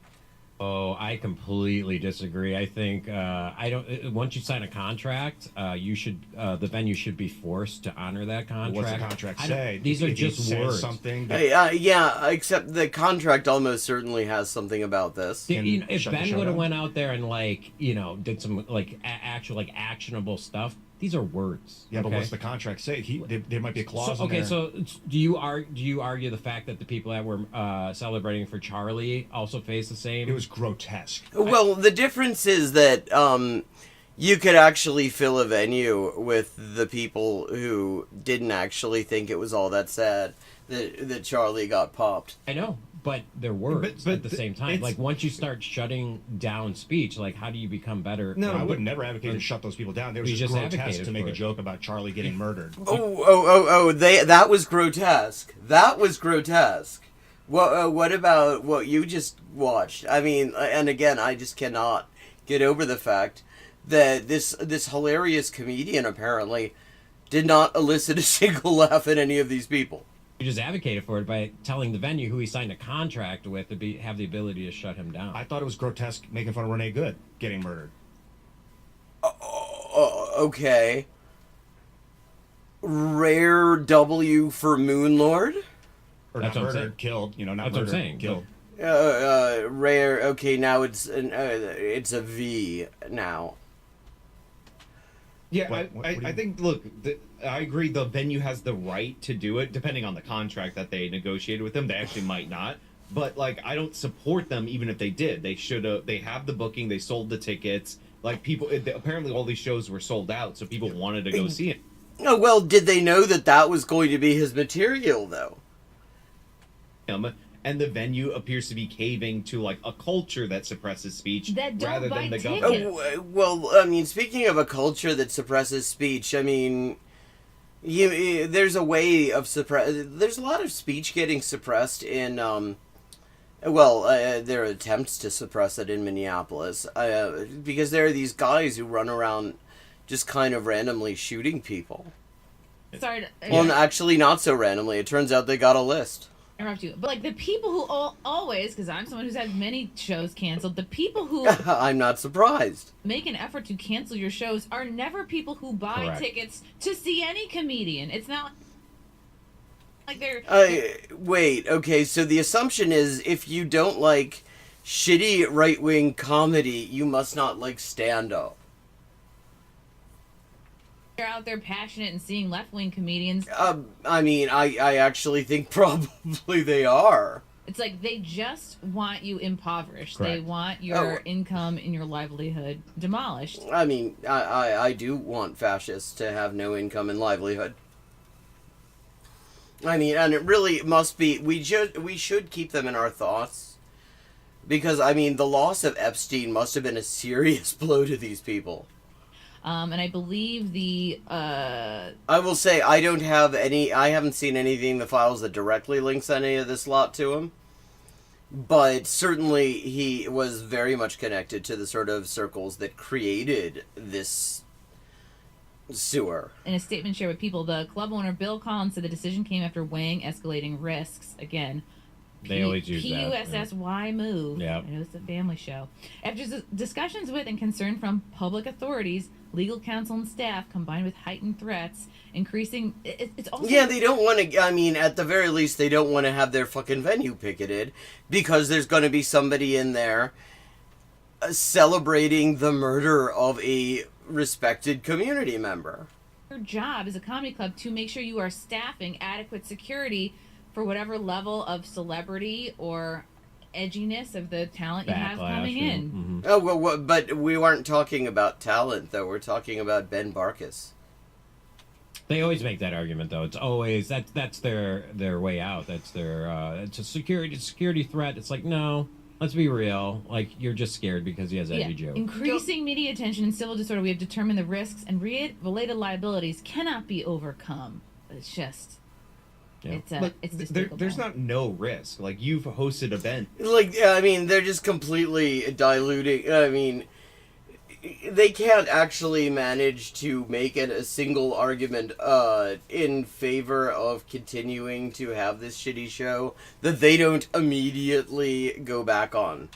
O: Oh, I completely disagree. I think once you sign a contract, the venue should be forced to honor that contract.
M: What's the contract say?
O: These are just words.
M: Something.
K: Except the contract almost certainly has something about this.
O: If Ben would have went out there and did some actionable stuff, these are words.
M: Yeah, but what's the contract say? There might be a clause in there.
O: So do you argue the fact that the people that were celebrating for Charlie also face the same?
M: It was grotesque.
K: Well, the difference is that you could actually fill a venue with the people who didn't actually think it was all that sad that Charlie got popped.
O: I know, but they're words at the same time. Like, once you start shutting down speech, like, how do you become better?
M: No, I would never advocate to shut those people down. They were just grotesque to make a joke about Charlie getting murdered.
K: That was grotesque. That was grotesque. What about what you just watched? And again, I just cannot get over the fact that this hilarious comedian apparently did not elicit a single laugh at any of these people.
O: You just advocated for it by telling the venue who he signed a contract with to have the ability to shut him down.
M: I thought it was grotesque making fun of Renee Good getting murdered.
F: Okay. Rare W for Moonlord?
M: Or
O: That's
M: not
O: what I'm
M: murdered,
O: saying.
M: killed. You know, not
O: That's what I'm
M: murdered,
O: saying.
M: killed.
F: Rare. Okay, now it's a V now.
D: Yeah,
M: What do you
D: I
M: mean?
D: think, look, I agree the venue has the right to do it, depending on the contract that they negotiated with them. They actually might not. But, like, I don't support them even if they did. They should have, they have the booking, they sold the tickets. Like, people, apparently all these shows were sold out, so people wanted to go see it.
F: Oh, well, did they know that that was going to be his material, though?
D: And the venue appears to be caving to, like, a culture that suppresses speech
J: That don't
D: rather
J: buy
D: than the
J: tickets.
D: government.
F: Oh, well, I mean, speaking of a culture that suppresses speech, I mean, there's a way of there's a lot of speech getting suppressed in, there are attempts to suppress it in Minneapolis, because there are these guys who run around just kind of randomly shooting people.
J: Sorry to
F: Well, actually, not so randomly. It turns out they got a list.
J: interrupt you, but like the people who always, because I'm someone who's had many shows canceled, the people who
F: I'm not surprised.
J: make an effort to cancel your shows are never people who buy
F: Correct.
J: tickets to see any comedian. It's not like they're
F: Wait, okay, so the assumption is if you don't like shitty right-wing comedy, you must not like stand-up.
J: they're out there passionate and seeing left-wing comedians.
F: I mean, I actually think probably they are.
J: It's like they just want you impoverished. They
F: Correct.
J: want your
F: Oh.
J: income and your livelihood demolished.
F: I mean, I do want fascists to have no income and livelihood. I mean, and it really must be, we should keep them in our thoughts. Because, I mean, the loss of Epstein must have been a serious blow to these people.
J: And I believe the
F: I will say, I haven't seen anything in the files that directly links any of this lot to him. But certainly he was very much connected to the sort of circles that created this sewer.
J: in a statement shared with People, the club owner Bill Collins said the decision came after weighing escalating risks. Again,
O: They always use that.
J: PUSSY move.
O: Yeah.
J: I know it's a family show. After discussions with and concern from public authorities, legal counsel and staff, combined with heightened threats, increasing... It's also...
F: Yeah, they don't want to, I mean, at the very least, they don't want to have their fucking venue picketed because there's going to be somebody in there celebrating the murder of a respected community member.
J: Your job as a comedy club to make sure you are staffing adequate security for whatever level of celebrity or edginess of the talent you have coming in.
F: Oh, well, but we weren't talking about talent, though. We're talking about Ben Barkas.
O: They always make that argument, though. It's always that's their way out. That's their it's a security threat. It's like, no, let's be real. Like, you're just scared because he has an edgy joke.
J: Increasing media attention and civil disorder, we have determined the risks and related liabilities cannot be overcome. It's just...
D: Look,
J: it's despicable.
D: there's not no risk. Like, you've hosted events.
F: Like, I mean, they're just completely diluting. I mean, they can't actually manage to make it a single argument in favor of continuing to have this shitty show that they don't immediately go back on.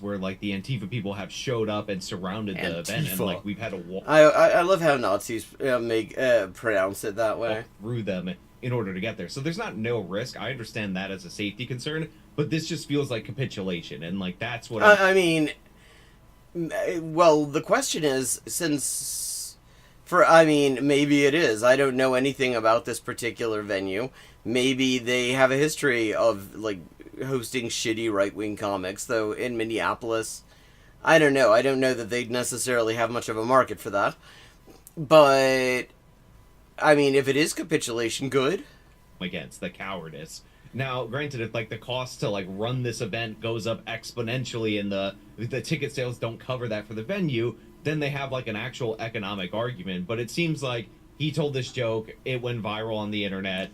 D: Where, like, the Antifa people have showed up and surrounded the event, and, like, we've had a wall
F: I love how Nazis pronounce it that way.
D: through them in order to get there. So there's not no risk. I understand that as a safety concern, but this just feels like capitulation, and, like, that's what
F: I mean, well, the question is, maybe it is. I don't know anything about this particular venue. Maybe they have a history of, like, hosting shitty right-wing comics, though in Minneapolis, I don't know. I don't know that they'd necessarily have much of a market for that. But, I mean, if it is capitulation, good.
D: against the cowardice. Now, granted, if like the cost to like run this event goes up exponentially and the ticket sales don't cover that for the venue, then they have like an actual economic argument. But it seems like he told this joke, it went viral on the internet,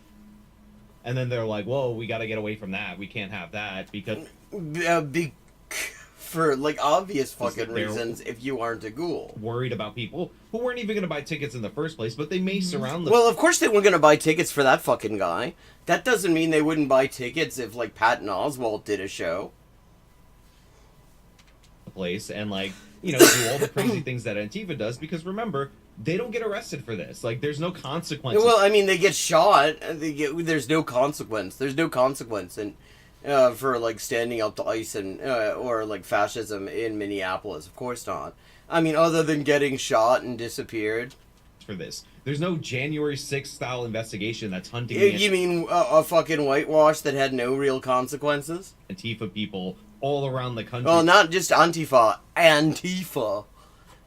D: and then they're like, whoa, we got to get away from that. We can't have that because...
F: for like obvious fucking reasons if you aren't a ghoul.
D: Worried about people who weren't even going to buy tickets in the first place, but they may surround them.
F: Well, of course they weren't going to buy tickets for that fucking guy. That doesn't mean they wouldn't buy tickets if like Patton Oswalt did a show.
D: Place and like, you know, do all the crazy things that Antifa does, because remember, they don't get arrested for this. Like, there's no consequences.
K: Well, I mean, they get shot. There's no consequence. There's no consequence for like standing up to ICE and or like fascism in Minneapolis. Of course not. I mean, other than getting shot and disappeared.
D: For this, there's no January 6th style investigation that's hunting.
K: You mean a fucking whitewash that had no real consequences?
D: Antifa people all around the country.
K: Well, not just Antifa. Antifa.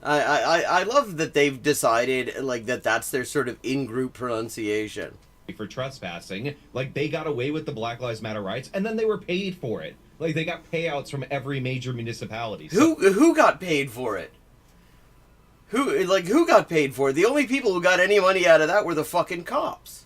K: I love that they've decided like that's their sort of in-group pronunciation.
D: For trespassing, like they got away with the Black Lives Matter riots, and then they were paid for it. Like they got payouts from every major municipality. So,
K: who got paid for it? Who got paid for it? The only people who got any money out of that were the fucking cops.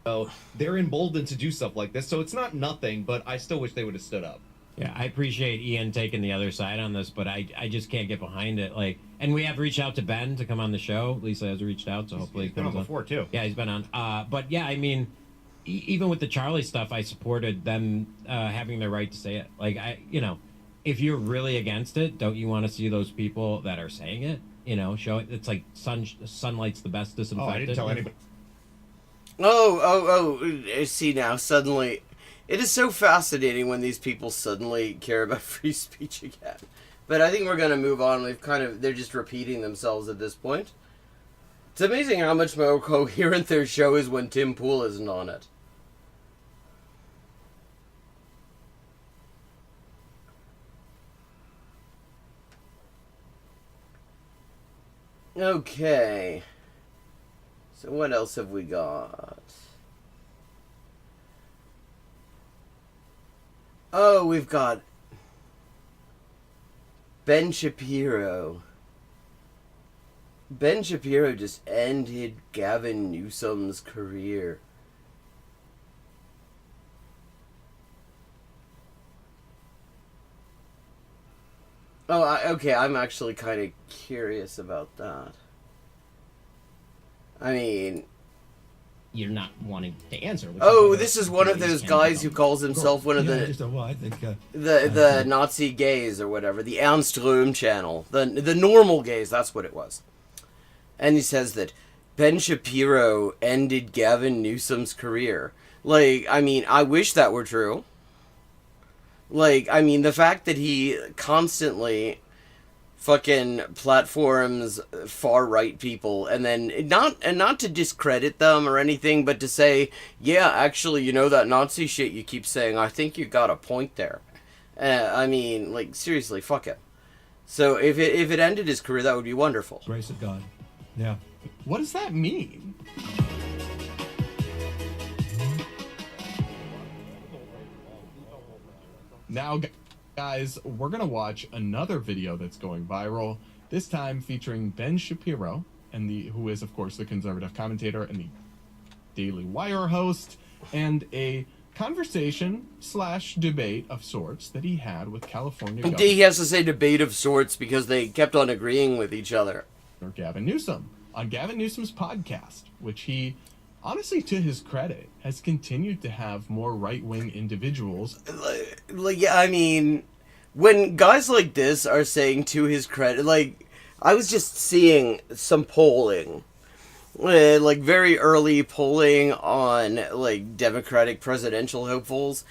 D: So they're emboldened to do stuff like this. So it's not nothing, but I still wish they would have stood up.
O: Yeah, I appreciate Ian taking the other side on this, but I just can't get behind it. Like, and we have reached out to Ben to come on the show. Lisa has reached out, so hopefully
M: he's been on before too.
O: Yeah, he's been on. But yeah, I mean, even with the Charlie stuff, I supported them having their right to say it. Like, if you're really against it, don't you want to see those people that are saying it? Show it. It's like sunlight's the best disinfectant.
M: Oh, I didn't tell anybody.
K: Oh, see now, suddenly... It is so fascinating when these people suddenly care about free speech again. But I think we're going to move on. They're just repeating themselves at this point. It's amazing how much more coherent their show is when Tim Pool isn't on it. Okay. So what else have we got? Oh, we've got Ben Shapiro. Ben Shapiro just ended Gavin Newsom's career. Oh, okay, I'm actually kind of curious about that. I mean...
O: You're not wanting to answer.
K: Oh, this is one of those guys who calls himself one of the Nazi gays or whatever, the Ernst-Röhm channel, the normal gays. That's what it was. And he says that Ben Shapiro ended Gavin Newsom's career. Like, I mean, I wish that were true. Like, I mean, the fact that he constantly fucking platforms far-right people, and then not to discredit them or anything, but to say, yeah, actually, that Nazi shit you keep saying, I think you got a point there. I mean, like, seriously, fuck it. So if it ended his career, that would be wonderful.
P: Grace of God. Yeah.
M: What does that mean? Now, guys, we're going to watch another video that's going viral, this time featuring Ben Shapiro, who is, of course, the conservative commentator and the Daily Wire host, and a conversation/debate of sorts that he had with California Governor.
K: He has to say debate of sorts because they kept on agreeing with each other.
M: Gavin Newsom on Gavin Newsom's podcast, which he, honestly, to his credit, has continued to have more right-wing individuals.
K: Yeah, I mean, when guys like this are saying to his credit, like, I was just seeing some polling, like very early polling on like Democratic presidential hopefuls,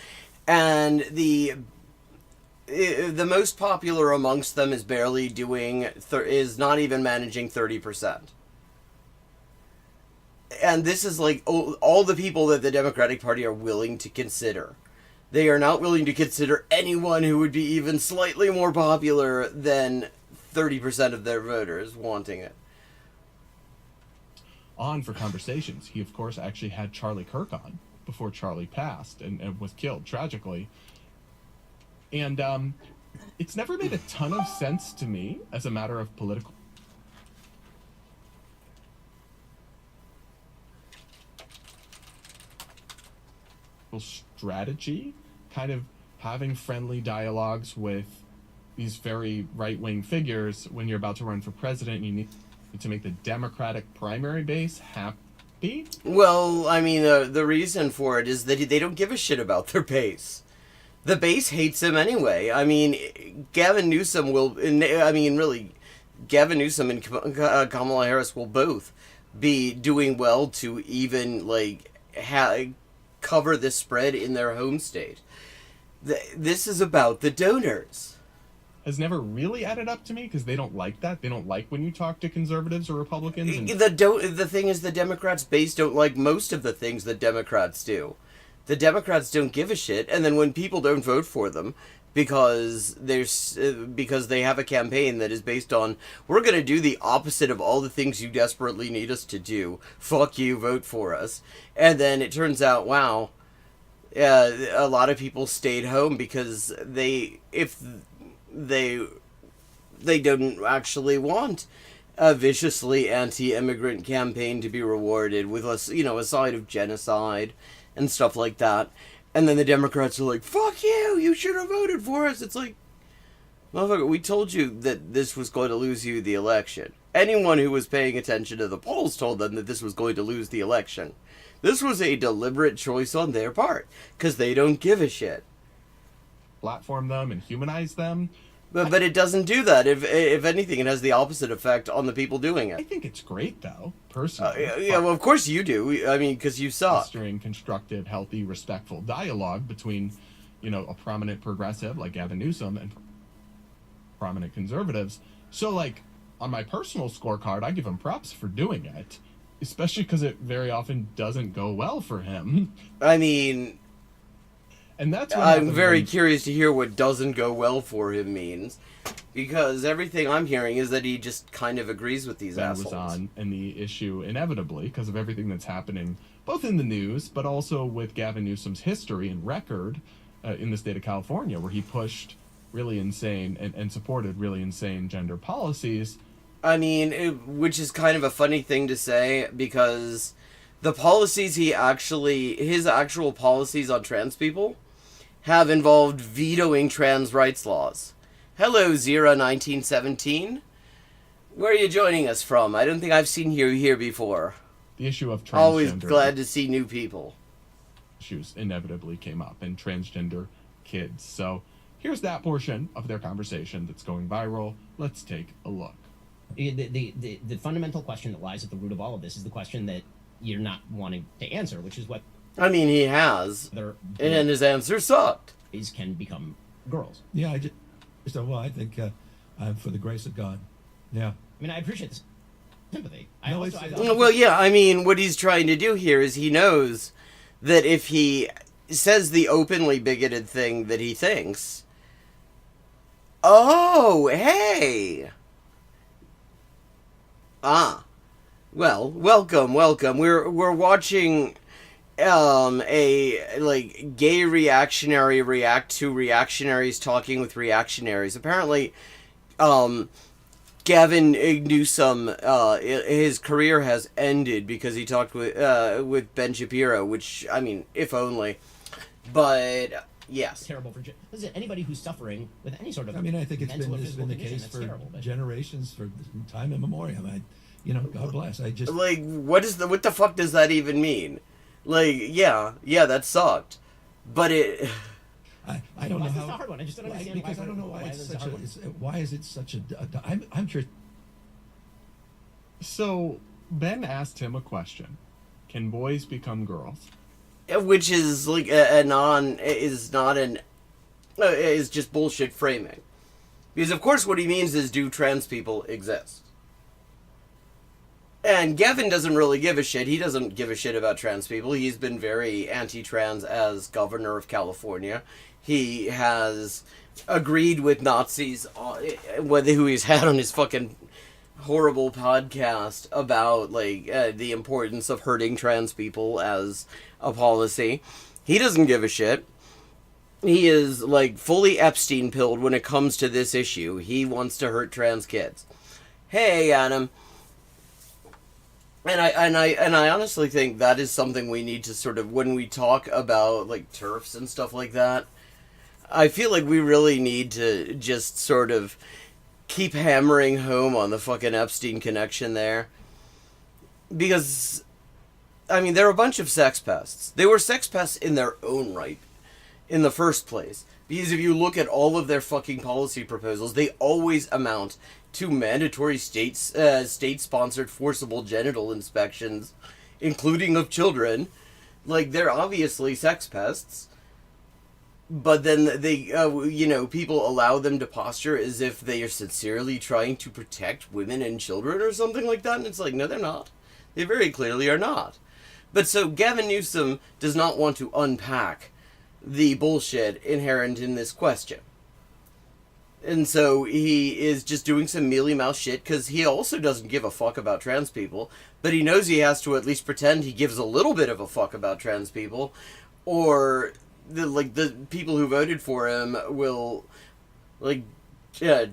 K: and the most popular amongst them is barely doing, is not even managing 30%. And this is like all the people that the Democratic Party are willing to consider. They are not willing to consider anyone who would be even slightly more popular than 30% of their voters wanting it.
M: On for conversations, he of course actually had Charlie Kirk on before Charlie passed and was killed tragically. And it's never made a ton of sense to me as a matter of political strategy, kind of having friendly dialogues with these very right-wing figures when you're about to run for president. You need to make the Democratic primary base happy.
K: Well, I mean, the reason for it is that they don't give a shit about their base. The base hates him anyway. I mean, Gavin Newsom will, I mean, really,
F: Gavin Newsom and Kamala Harris will both be doing well to even, like, cover this spread in their home state. This is about the donors.
P: Has never really added up to me because they don't like that. They don't like when you talk to conservatives or Republicans. And
F: The thing is, the Democrats' base don't like most of the things that Democrats do. The Democrats don't give a shit, and then when people don't vote for them because they have a campaign that is based on, we're going to do the opposite of all the things you desperately need us to do. Fuck you, vote for us. And then it turns out, wow, a lot of people stayed home because if they don't actually want a viciously anti-immigrant campaign to be rewarded with a side of genocide and stuff like that. And then the Democrats are like, fuck you should have voted for us. It's like, motherfucker, we told you that this was going to lose you the election. Anyone who was paying attention to the polls told them that this was going to lose the election. This was a deliberate choice on their part, because they don't give a shit.
P: Platform them and humanize them.
F: But it doesn't do that. If anything, it has the opposite effect on the people doing it.
P: I think it's great, though, personally.
F: Well, of course you do. I mean, because you saw it.
P: Fostering constructive, healthy, respectful dialogue between, a prominent progressive like Gavin Newsom and prominent conservatives. So, like, on my personal scorecard, I give him props for doing it, especially because it very often doesn't go well for him.
F: I mean...
P: And that's what
F: I'm very curious to hear what doesn't go well for him means, because everything I'm hearing is that he just kind of agrees with these assholes.
P: Was on, and the issue inevitably, because of everything that's happening, both in the news, but also with Gavin Newsom's history and record in the state of California, where he pushed really insane and supported really insane gender policies.
F: I mean, which is kind of a funny thing to say, because the policies his actual policies on trans people have involved vetoing trans rights laws. Hello, Zira1917. Where are you joining us from? I don't think I've seen you here before.
P: The issue of transgender...
F: Always glad to see new people.
P: Issues inevitably came up, and transgender kids. So here's that portion of their conversation that's going viral. Let's take a look.
Q: The fundamental question that lies at the root of all of this is the question that you're not wanting to answer, which is what...
F: I mean, he has, and his answer sucked.
Q: Can become girls.
R: Yeah, I think I'm for the grace of God. Yeah.
Q: I mean, I appreciate this sympathy.
F: Well, yeah, I mean, what he's trying to do here is he knows that if he says the openly bigoted thing that he thinks, oh, hey! Well, welcome. We're watching a gay reactionary react to reactionaries talking with reactionaries. Apparently, Gavin Newsom, his career has ended because he talked with Ben Shapiro, which, I mean, if only. But yes,
Q: terrible for anybody who's suffering with any sort of.
R: I mean, I think it's been the case for generations, for time immemorial. God bless. I just
F: what the fuck does that even mean? Yeah, that sucked, but it.
R: I don't know how.
Q: It's a hard one. I just don't understand
R: because I don't know why it's such a. Why is it such a? I'm curious.
P: So Ben asked him a question: can boys become girls?
F: Which is is just bullshit framing, because of course what he means is, do trans people exist? And Gavin doesn't really give a shit. He doesn't give a shit about trans people. He's been very anti-trans as governor of California. He has agreed with Nazis, who he's had on his fucking horrible podcast about the importance of hurting trans people as a policy. He doesn't give a shit. He is fully Epstein-pilled when it comes to this issue. He wants to hurt trans kids. Hey, Adam. And I honestly think that is something we need to sort of, when we talk about TERFs and stuff like that, I feel like we really need to just sort of keep hammering home on the fucking Epstein connection there. Because, I mean, they're a bunch of sex pests. They were sex pests in their own right. in the first place. Because if you look at all of their fucking policy proposals, they always amount to mandatory state-sponsored forcible genital inspections, including of children. Like, they're obviously sex pests. But then they, people allow them to posture as if they are sincerely trying to protect women and children or something like that. And it's like, no, they're not. They very clearly are not. But so Gavin Newsom does not want to unpack the bullshit inherent in this question. And so he is just doing some mealy-mouthed shit because he also doesn't give a fuck about trans people, but he knows he has to at least pretend he gives a little bit of a fuck about trans people, or the people who voted for him will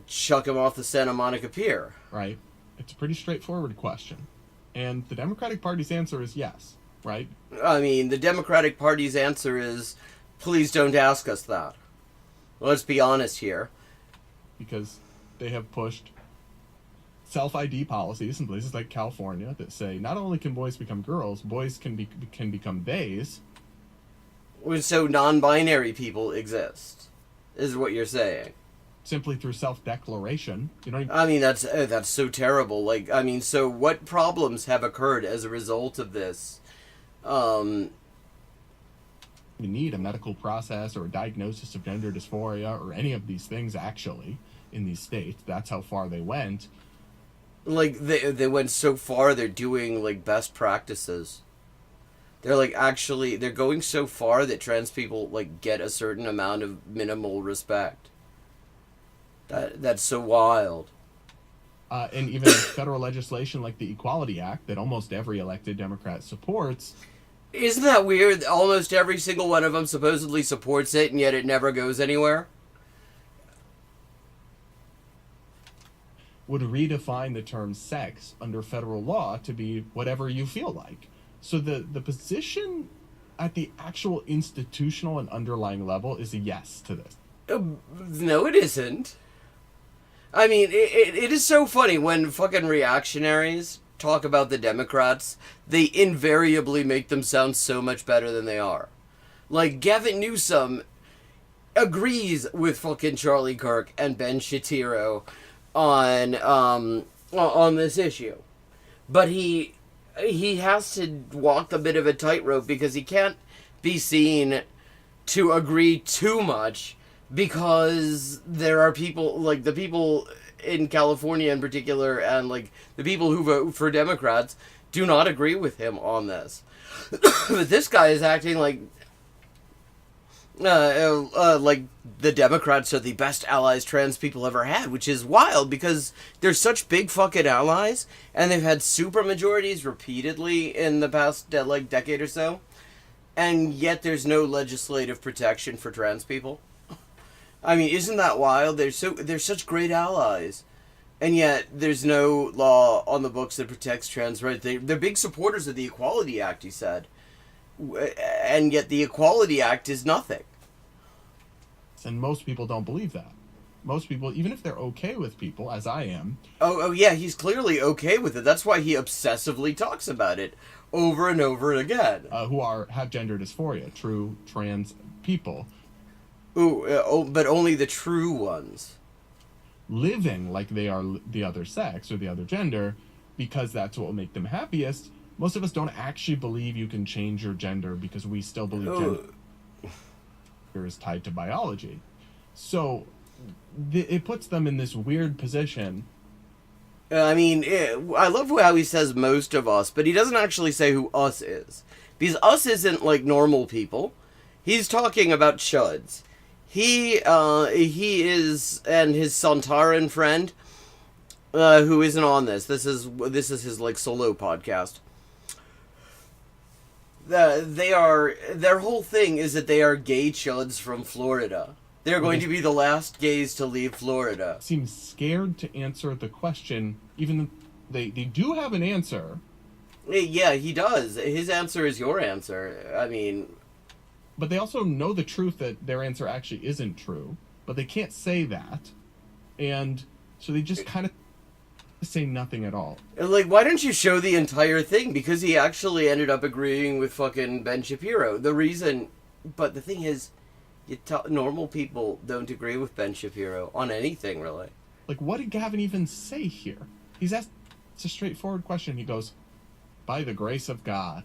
F: chuck him off the Santa Monica Pier.
P: Right. It's a pretty straightforward question. And the Democratic Party's answer is yes, right?
F: I mean, the Democratic Party's answer is, please don't ask us that. Let's be honest here.
P: Because they have pushed self-ID policies in places like California that say not only can boys become girls, boys can become theys.
F: So non-binary people exist, is what you're saying.
P: Simply through self-declaration. You know.
F: I mean, that's so terrible. Like, I mean, so what problems have occurred as a result of this?
P: You need a medical process or a diagnosis of gender dysphoria or any of these things actually in these states. That's how far they went.
F: Like, they went so far, they're doing, like, best practices. They're, like, actually, they're going so far that trans people, like, get a certain amount of minimal respect. That's so wild.
P: And even federal legislation like the Equality Act that almost every elected Democrat supports.
F: Isn't that weird? Almost every single one of them supposedly supports it, and yet it never goes anywhere.
P: Would redefine the term sex under federal law to be whatever you feel like. So the position at the actual institutional and underlying level is a yes to this.
F: No, it isn't. I mean, it is so funny when fucking reactionaries talk about the Democrats, they invariably make them sound so much better than they are. Like, Gavin Newsom agrees with fucking Charlie Kirk and Ben Shapiro on this issue. But he has to walk a bit of a tightrope because he can't be seen to agree too much, because there are people, like the people in California in particular, and like the people who vote for Democrats do not agree with him on this. But this guy is acting like the Democrats are the best allies trans people ever had, which is wild because they're such big fucking allies, and they've had supermajorities repeatedly in the past decade or so, and yet there's no legislative protection for trans people. I mean, isn't that wild? They're such great allies, and yet there's no law on the books that protects trans rights. They're big supporters of the Equality Act, he said, and yet the Equality Act is nothing.
P: And most people don't believe that. Most people, even if they're okay with people, as I am.
F: Oh yeah, he's clearly okay with it. That's why he obsessively talks about it over and over again.
P: Who have gender dysphoria, true trans people.
F: But only the true ones.
P: Living like they are the other sex or the other gender, because that's what will make them happiest. Most of us don't actually believe you can change your gender because we still believe gender is tied to biology. So it puts them in this weird position.
F: I mean, I love how he says most of us, but he doesn't actually say who us is. Because us isn't like normal people. He's talking about chuds. He is, and his Santaran friend, who isn't on this. This is his like solo podcast. Their whole thing is that they are gay chuds from Florida. They're going to be the last gays to leave Florida.
P: Seems scared to answer the question, even though they do have an answer.
F: Yeah, he does. His answer is your answer. I mean...
P: But they also know the truth that their answer actually isn't true, but they can't say that. And so they just kind of say nothing at all.
F: Like, why don't you show the entire thing? Because he actually ended up agreeing with fucking Ben Shapiro. But the thing is, Normal people don't agree with Ben Shapiro on anything, really.
P: Like, what did Gavin even say here? He's asked, it's a straightforward question. He goes, by the grace of God.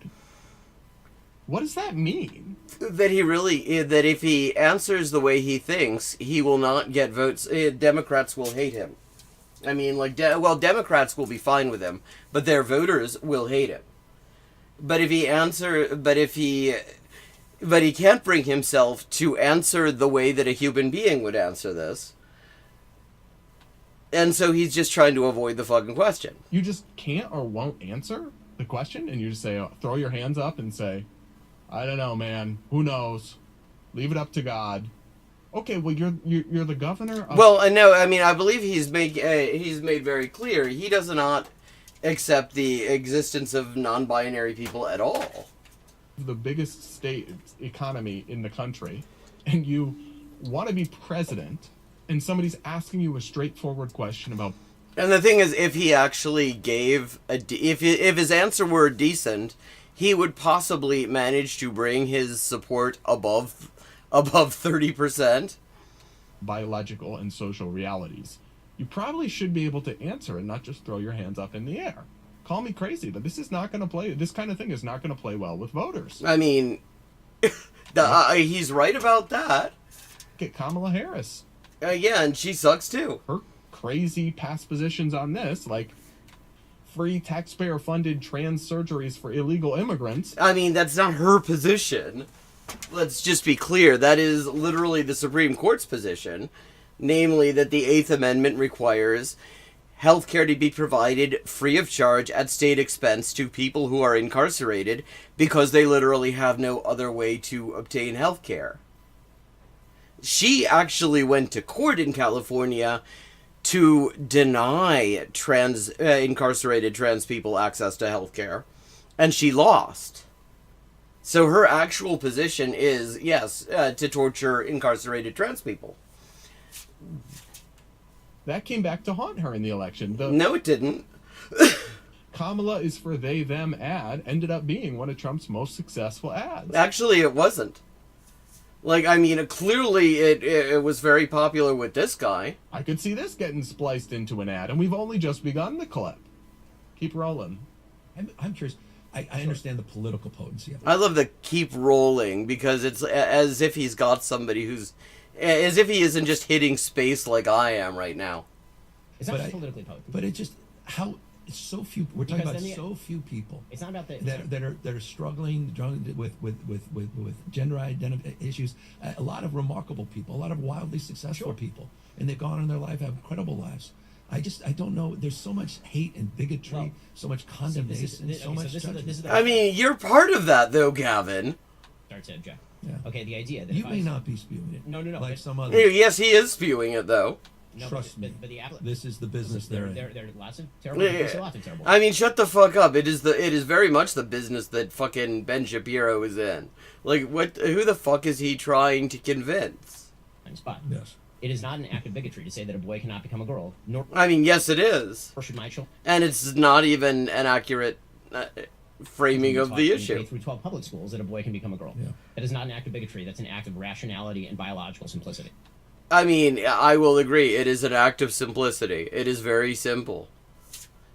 P: What does that mean?
F: That if he answers the way he thinks, he will not get votes. Democrats will hate him. I mean, Democrats will be fine with him, but their voters will hate him. But he can't bring himself to answer the way that a human being would answer this. And so he's just trying to avoid the fucking question.
P: You just can't or won't answer the question, and you just say, throw your hands up and say, I don't know, man. Who knows? Leave it up to God. Okay, well, you're the governor of...
F: Well, no, I mean, I believe he's made very clear he does not accept the existence of non-binary people at all.
P: The biggest state economy in the country, and you want to be president, and somebody's asking you a straightforward question about...
F: And the thing is, if he actually gave if his answer were decent, he would possibly manage to bring his support above 30%.
P: Biological and social realities. You probably should be able to answer and not just throw your hands up in the air. Call me crazy, but this kind of thing is not going to play well with voters.
F: I mean, he's right about that.
P: Get Kamala Harris.
F: Yeah, and she sucks too.
P: Her crazy past positions on this, like free taxpayer-funded trans surgeries for illegal immigrants.
F: I mean, that's not her position. Let's just be clear. That is literally the Supreme Court's position. Namely, that the Eighth Amendment requires healthcare to be provided free of charge at state expense to people who are incarcerated because they literally have no other way to obtain healthcare. She actually went to court in California to deny incarcerated trans people access to healthcare, and she lost. So her actual position is, yes, to torture incarcerated trans people.
P: That came back to haunt her in the election.
F: No, it didn't.
P: Kamala is for they, them ad ended up being one of Trump's most successful ads.
F: Actually, it wasn't. Like, I mean, clearly it was very popular with this guy.
P: I could see this getting spliced into an ad, and we've only just begun the clip. Keep rolling.
R: I'm curious. I understand the political potency of it.
F: I love the keep rolling, because it's as if he's got somebody who's... As if he isn't just hitting space like I am right now.
Q: It's not just politically potent.
R: But it's just how... It's so few. We're talking about so few people.
Q: It's not about
R: that are struggling with gender identity issues. A lot of remarkable people, a lot of wildly successful people, and they've gone on in their life, have incredible lives. I don't know. There's so much hate and bigotry, so much condemnation, so much judgment.
F: I mean, you're part of that, though, Gavin.
Q: Starts to object.
R: Yeah.
Q: Okay, the idea that
R: you may not be spewing it.
Q: No.
R: Like some other.
F: Yes, he is spewing it, though.
Q: No,
R: Trust me.
Q: But
R: this is the business they're in.
Q: There are lots of terrible. There's lots of terrible.
F: I mean, shut the fuck up. It is very much the business that fucking Ben Shapiro is in. Like, what? Who the fuck is he trying to convince?
Q: Spot.
R: Yes.
Q: It is not an act of bigotry to say that a boy cannot become a girl. Nor
F: I mean, yes, it is.
Q: should my children.
F: And it's not even an accurate framing of the issue.
Q: K through 12 public schools that a boy can become a girl.
R: Yeah.
Q: That is not an act of bigotry. That's an act of rationality and biological simplicity.
F: I mean, I will agree. It is an act of simplicity. It is very simple.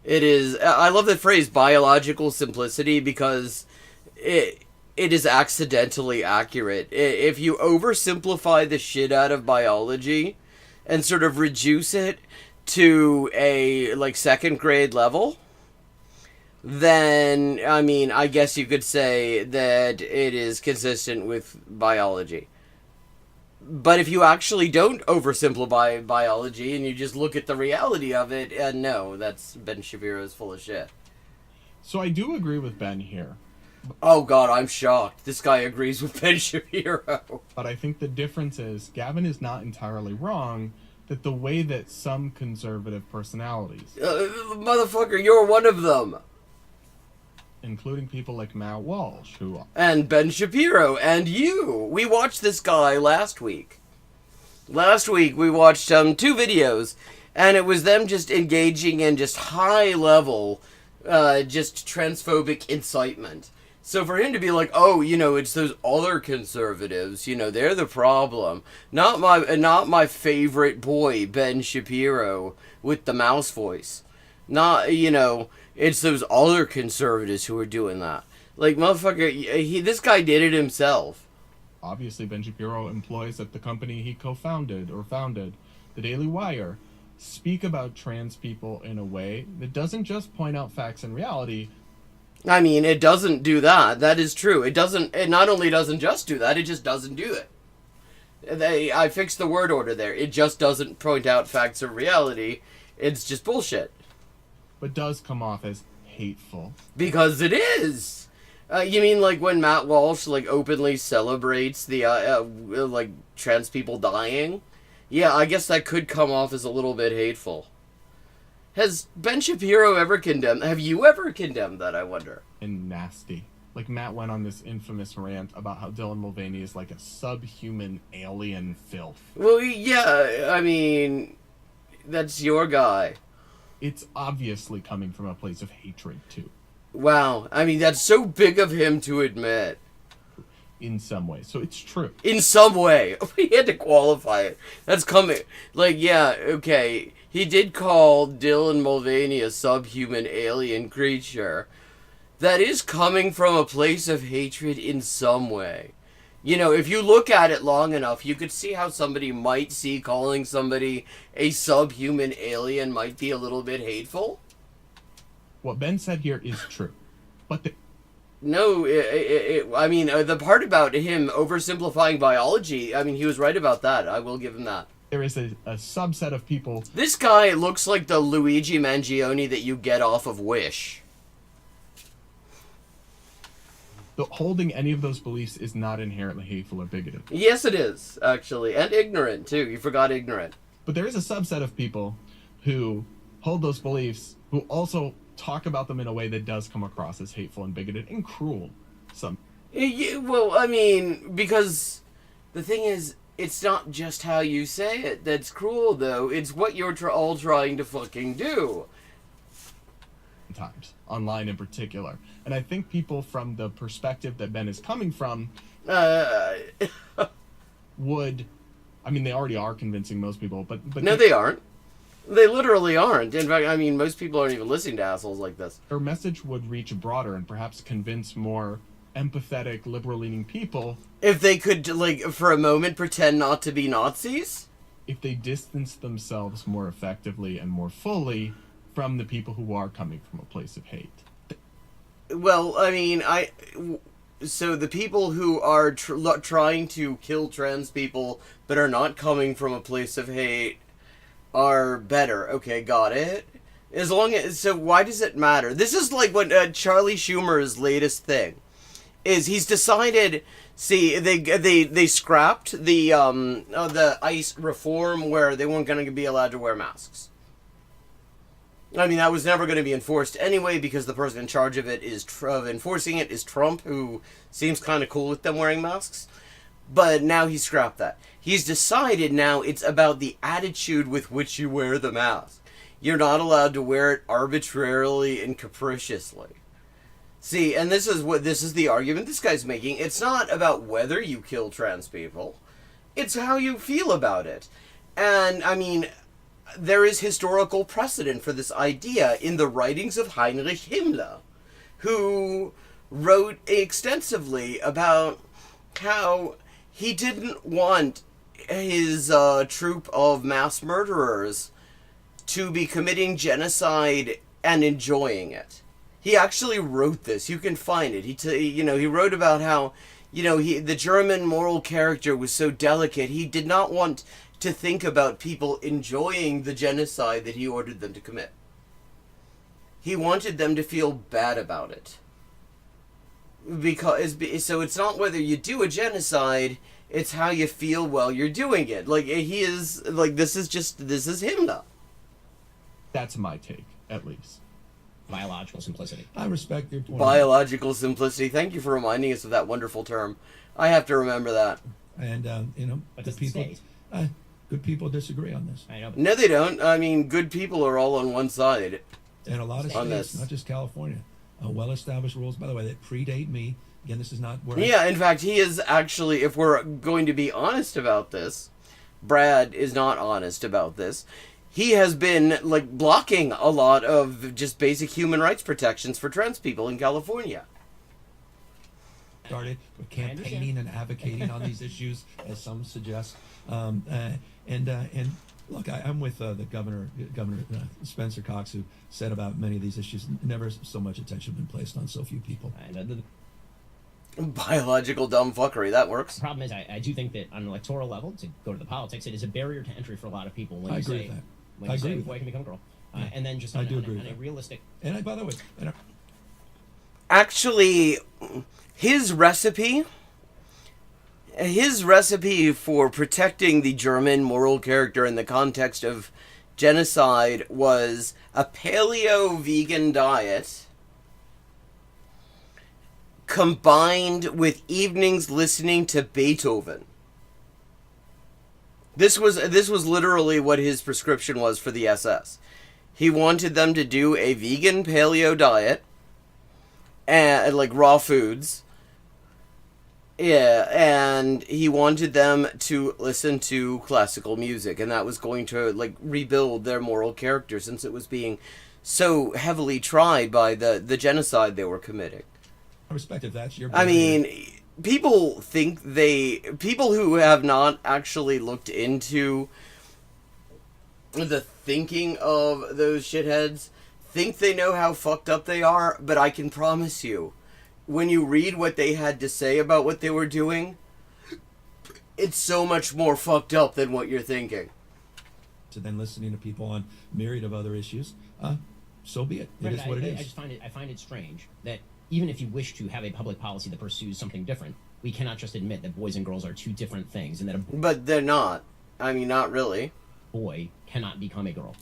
F: It is... I love the phrase biological simplicity because it is accidentally accurate. If you oversimplify the shit out of biology and sort of reduce it to a, like, second grade level, then, I mean, I guess you could say that it is consistent with biology. But if you actually don't oversimplify biology and you just look at the reality of it, no, that's Ben Shapiro's full of shit.
P: So I do agree with Ben here.
F: Oh god, I'm shocked. This guy agrees with Ben Shapiro.
P: But I think the difference is Gavin is not entirely wrong that the way that some conservative personalities...
F: motherfucker, you're one of them.
P: Including people like Matt Walsh, who...
F: And Ben Shapiro, and you. We watched this guy last week. Last week we watched 2 videos, and it was them just engaging in just high-level, just transphobic incitement.
K: So for him to be like, oh, it's those other conservatives, they're the problem. Not my favorite boy, Ben Shapiro, with the mouse voice. Not, it's those other conservatives who are doing that. Like, motherfucker, this guy did it himself.
P: Obviously, Ben Shapiro employs at the company he co-founded or founded, the Daily Wire, speak about trans people in a way that doesn't just point out facts and reality.
K: I mean, it doesn't do that. That is true. It not only doesn't just do that, it just doesn't do it. I fixed the word order there. It just doesn't point out facts or reality. It's just bullshit.
P: But does come off as hateful.
K: Because it is. You mean like when Matt Walsh like openly celebrates the like trans people dying? Yeah, I guess that could come off as a little bit hateful. Has Ben Shapiro ever condemned? Have you ever condemned that, I wonder?
P: And nasty. Like, Matt went on this infamous rant about how Dylan Mulvaney is like a subhuman alien filth.
K: Well, yeah, I mean, that's your guy.
P: It's obviously coming from a place of hatred, too.
K: Wow, I mean, that's so big of him to admit.
P: In some way, so it's true.
K: In some way. We had to qualify it. That's coming. Like, yeah, okay. He did call Dylan Mulvaney a subhuman alien creature. That is coming from a place of hatred in some way. If you look at it long enough, you could see how somebody might see calling somebody a subhuman alien might be a little bit hateful.
P: What Ben said here is true. But
K: No, I mean, the part about him oversimplifying biology, I mean, he was right about that. I will give him that.
P: There is a subset of people...
K: This guy looks like the Luigi Mangione that you get off of Wish.
P: Holding any of those beliefs is not inherently hateful or bigoted.
K: Yes, it is, actually. And ignorant, too. You forgot ignorant.
P: But there is a subset of people who hold those beliefs, who also talk about them in a way that does come across as hateful and bigoted and cruel.
K: Well, I mean, because the thing is, it's not just how you say it that's cruel, though. It's what you're all trying to fucking do.
P: Times, online in particular. And I think people from the perspective that Ben is coming from would... I mean, they already are convincing most people, but
K: no, they aren't. They literally aren't. In fact, I mean, most people aren't even listening to assholes like this.
P: Their message would reach broader and perhaps convince more empathetic, liberal-leaning people.
K: If they could, like, for a moment pretend not to be Nazis?
P: If they distance themselves more effectively and more fully from the people who are coming from a place of hate.
K: Well, I mean, so the people who are trying to kill trans people but are not coming from a place of hate are better. Okay, got it. As long as, so why does it matter? This is like what Charlie Schumer's latest thing is. He's decided. See, they scrapped the ICE reform where they weren't going to be allowed to wear masks. I mean, that was never going to be enforced anyway because the person in charge of it of enforcing it is Trump, who seems kind of cool with them wearing masks. But now he scrapped that. He's decided now it's about the attitude with which you wear the mask. You're not allowed to wear it arbitrarily and capriciously. See, and this is the argument this guy's making. It's not about whether you kill trans people. It's how you feel about it. And, I mean, there is historical precedent for this idea in the writings of Heinrich Himmler, who wrote extensively about how he didn't want his troop of mass murderers to be committing genocide and enjoying it. He actually wrote this. You can find it. He wrote about how, the German moral character was so delicate. He did not want to think about people enjoying the genocide that he ordered them to commit. He wanted them to feel bad about it. So it's not whether you do a genocide, it's how you feel while you're doing it. Like, he is, like, this is Himmler.
P: That's my take, at least.
Q: Biological simplicity.
R: I respect your point.
K: Biological simplicity. Thank you for reminding us of that wonderful term. I have to remember that.
R: And, good people disagree on this.
Q: I know.
K: No, they don't. I mean, good people are all on one side.
R: And a lot of
K: on
R: states,
K: this.
R: not just California. well-established rules, by the way, that predate me. Again, this is not where
K: Yeah, in fact, he is actually, if we're going to be honest about this, Brad is not honest about this. He has been, like, blocking a lot of just basic human rights protections for trans people in California.
R: started with campaigning and advocating on these issues, as some suggest. And look, I'm with the Governor Spencer Cox, who said about many of these issues, never so much attention been placed on so few people.
K: Biological dumb fuckery, that works.
Q: The problem is, I do think that on an electoral level, to go to the politics, it is a barrier to entry for a lot of people when
R: I
Q: you
R: agree
Q: say,
R: with that.
Q: when
R: I
Q: you
R: agree
Q: say
R: with
Q: boy
R: that.
Q: can become girl.
R: Yeah.
Q: And then just
R: I
Q: on,
R: do
Q: on,
R: agree
Q: on
R: with
Q: a
R: that.
Q: realistic...
R: And by the way,
K: Actually, his recipe for protecting the German moral character in the context of genocide was a paleo-vegan diet combined with evenings listening to Beethoven. This was literally what his prescription was for the SS. He wanted them to do a vegan paleo diet and like raw foods. Yeah, and he wanted them to listen to classical music, and that was going to like rebuild their moral character since it was being so heavily tried by the genocide they were committing.
R: I respect if that's your.
K: I mean, people who have not actually looked into the thinking of those shitheads think they know how fucked up they are, but I can promise you, when you read what they had to say about what they were doing, it's so much more fucked up than what you're thinking.
R: To then listening to people on myriad of other issues, so be it. It is what it is.
Q: I find it strange that even if you wish to have a public policy that pursues something different, we cannot just admit that boys and girls are two different things, and that a
K: But they're not. I mean, not really.
Q: boy cannot become a girl.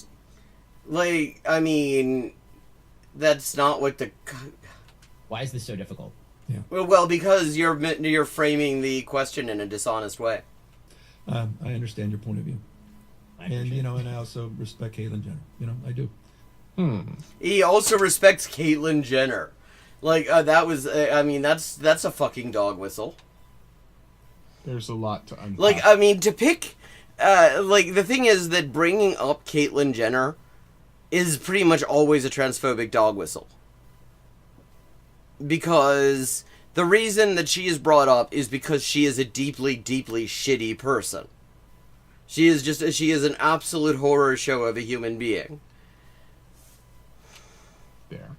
K: Like, I mean, that's not what the...
Q: Why is this so difficult?
K: Well, because you're framing the question in a dishonest way.
R: I understand your point of view, and and I also respect Caitlyn Jenner. I do.
K: He also respects Caitlyn Jenner. Like, that was... I mean, that's a fucking dog whistle.
P: There's a lot to unpack.
K: Like, I mean, to pick... like, the thing is that bringing up Caitlyn Jenner is pretty much always a transphobic dog whistle. Because the reason that she is brought up is because she is a deeply, deeply shitty person. She is an absolute horror show of a human being.
P: There.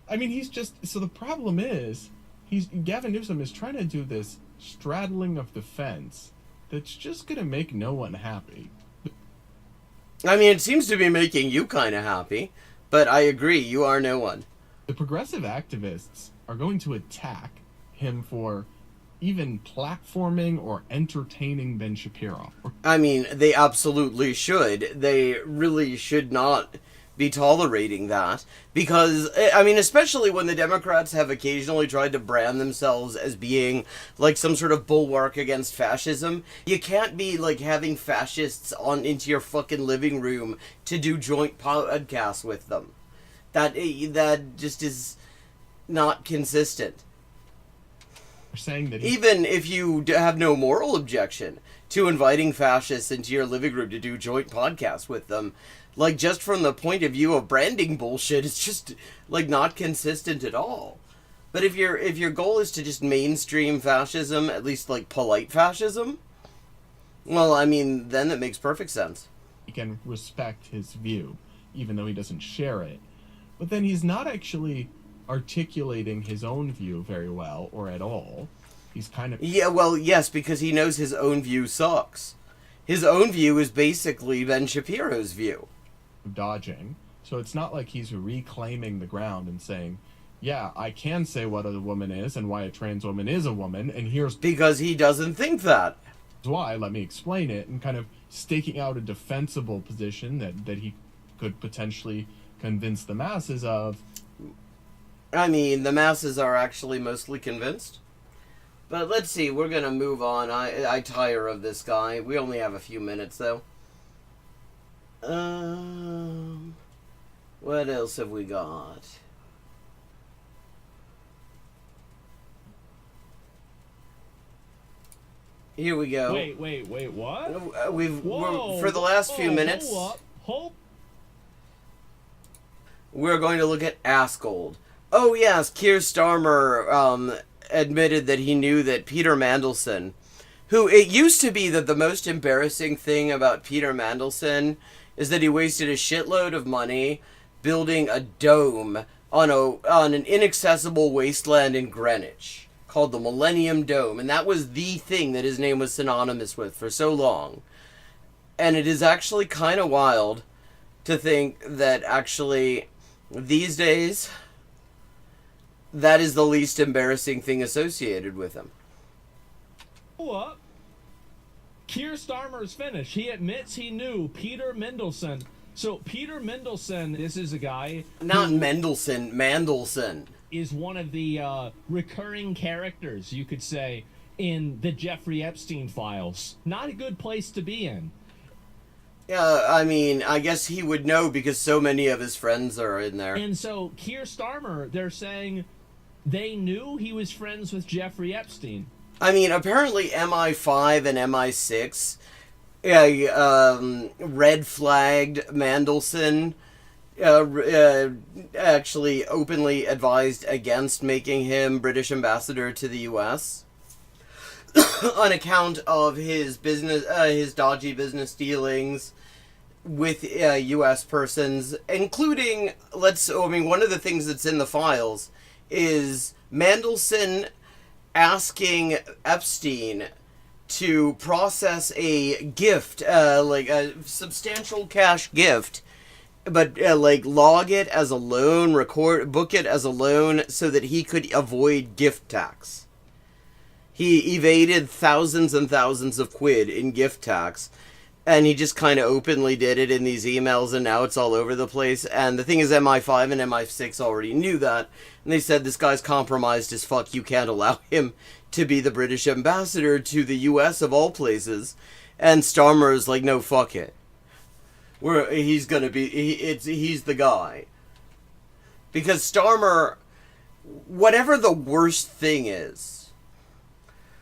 P: I mean, so the problem is, Gavin Newsom is trying to do this straddling of the fence that's just gonna make no one happy.
K: I mean, it seems to be making you kind of happy, but I agree, you are no one.
P: The progressive activists are going to attack him for even platforming or entertaining Ben Shapiro.
K: I mean, they absolutely should. They really should not be tolerating that. Because, I mean, especially when the Democrats have occasionally tried to brand themselves as being like some sort of bulwark against fascism. You can't be like having fascists into your fucking living room to do joint podcasts with them. That just is not consistent.
P: They're saying that
K: even if you have no moral objection to inviting fascists into your living room to do joint podcasts with them, like just from the point of view of branding bullshit, it's just like not consistent at all. But if your goal is to just mainstream fascism, at least like polite fascism, well, I mean, then that makes perfect sense.
P: he can respect his view, even though he doesn't share it. But then he's not actually articulating his own view very well or at all. He's kind of...
K: Yeah, well, yes, because he knows his own view sucks. His own view is basically Ben Shapiro's view.
P: Dodging. So it's not like he's reclaiming the ground and saying, yeah, I can say what a woman is and why a trans woman is a woman, and here's...
K: Because he doesn't think that.
P: Why, let me explain it, and kind of staking out a defensible position that he could potentially convince the masses of.
K: I mean, the masses are actually mostly convinced. But let's see, we're gonna move on. I tire of this guy. We only have a few minutes, though. What else have we got?
F: Here we go.
M: Wait, what?
F: For the last few minutes, we're going to look at Askold. Oh yes, Keir Starmer admitted that he knew that Peter Mandelson, who it used to be that the most embarrassing thing about Peter Mandelson is that he wasted a shitload of money building a dome on an inaccessible wasteland in Greenwich called the Millennium Dome, and that was the thing that his name was synonymous with for so long. And it is actually kind of wild to think that actually these days that is the least embarrassing thing associated with him.
M: What? Keir Starmer's finished. He admits he knew Peter Mandelson. So Peter Mandelson, this is a guy...
F: Not Mendelsohn, Mandelson.
M: ...is one of the recurring characters, you could say, in the Jeffrey Epstein files. Not a good place to be in.
F: Yeah, I mean, I guess he would know because so many of his friends are in there.
M: And so Keir Starmer, they're saying they knew he was friends with Jeffrey Epstein.
F: I mean, apparently MI5 and MI6 red flagged Mandelson, actually openly advised against making him British ambassador to the U.S. on account of his dodgy business dealings with U.S. persons, including, one of the things that's in the files is Mandelson asking Epstein to process a gift, like a substantial cash gift, but log it as a loan, book it as a loan so that he could avoid gift tax. He evaded thousands and thousands of quid in gift tax, and he just kind of openly did it in these emails, and now it's all over the place. And the thing is, MI5 and MI6 already knew that, and they said, this guy's compromised as fuck, you can't allow him to be the British ambassador to the US of all places. And Starmer is like, no, fuck it. He's the guy. Because Starmer, whatever the worst thing is,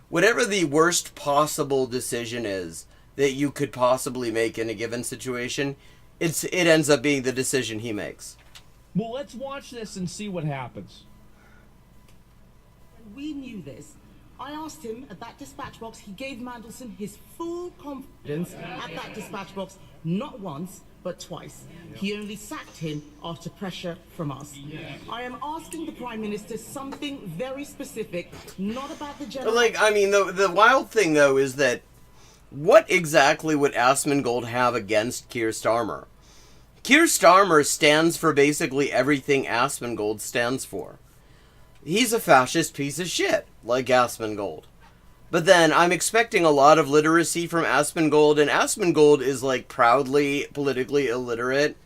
F: whatever the worst possible decision is that you could possibly make in a given situation, it ends up being the decision he makes.
M: Well, let's watch this and see what happens.
S: We knew this. I asked him at that dispatch box, he gave Mandelson his full confidence at that dispatch box, not once, but twice. He only sacked him after pressure from us. I am asking the Prime Minister something very specific, not about the general...
F: the wild thing, though, is that what exactly would Asmongold have against Keir Starmer? Keir Starmer stands for basically everything Asmongold stands for. He's a fascist piece of shit, like Asmongold. But then, I'm expecting a lot of literacy from Asmongold, and Asmongold is, proudly politically illiterate,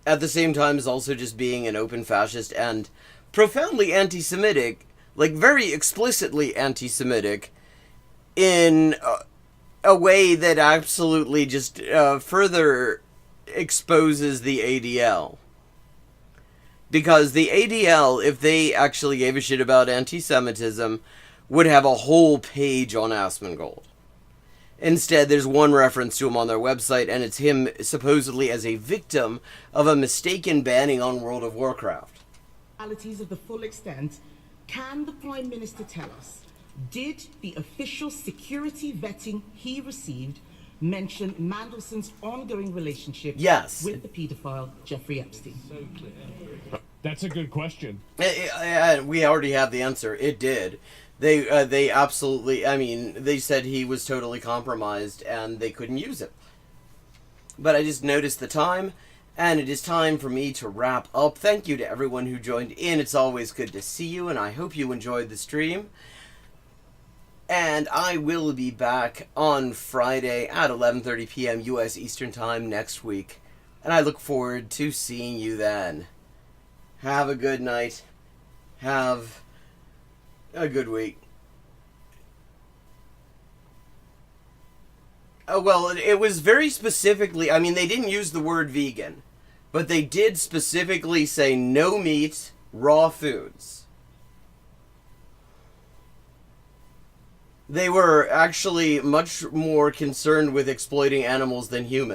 F: at the same time as also just being an open fascist and profoundly anti-Semitic, very explicitly anti-Semitic, in a way that absolutely just further exposes the ADL. Because the ADL, if they actually gave a shit about anti-Semitism, would have a whole page on Asmongold. Instead, there's one reference to him on their website, and it's him supposedly as a victim of a mistaken banning on World of Warcraft.
S: Realities of the full extent, can the Prime Minister tell us, did the official security vetting he received mention Mandelson's ongoing relationship with the paedophile Jeffrey Epstein?
M: That's a good question.
F: We already have the answer. It did. They absolutely, they said he was totally compromised and they couldn't use it. But I just noticed the time, and it is time for me to wrap up. Thank you to everyone who joined in. It's always good to see you, and I hope you enjoyed the stream. And I will be back on Friday at 11:30 p.m. U.S. Eastern Time next week. And I look forward to seeing you then. Have a good night. Have a good week. Oh, well, it was very specifically... they didn't use the word vegan. But they did specifically say no meat, raw foods. They were actually much more concerned with exploiting animals than humans.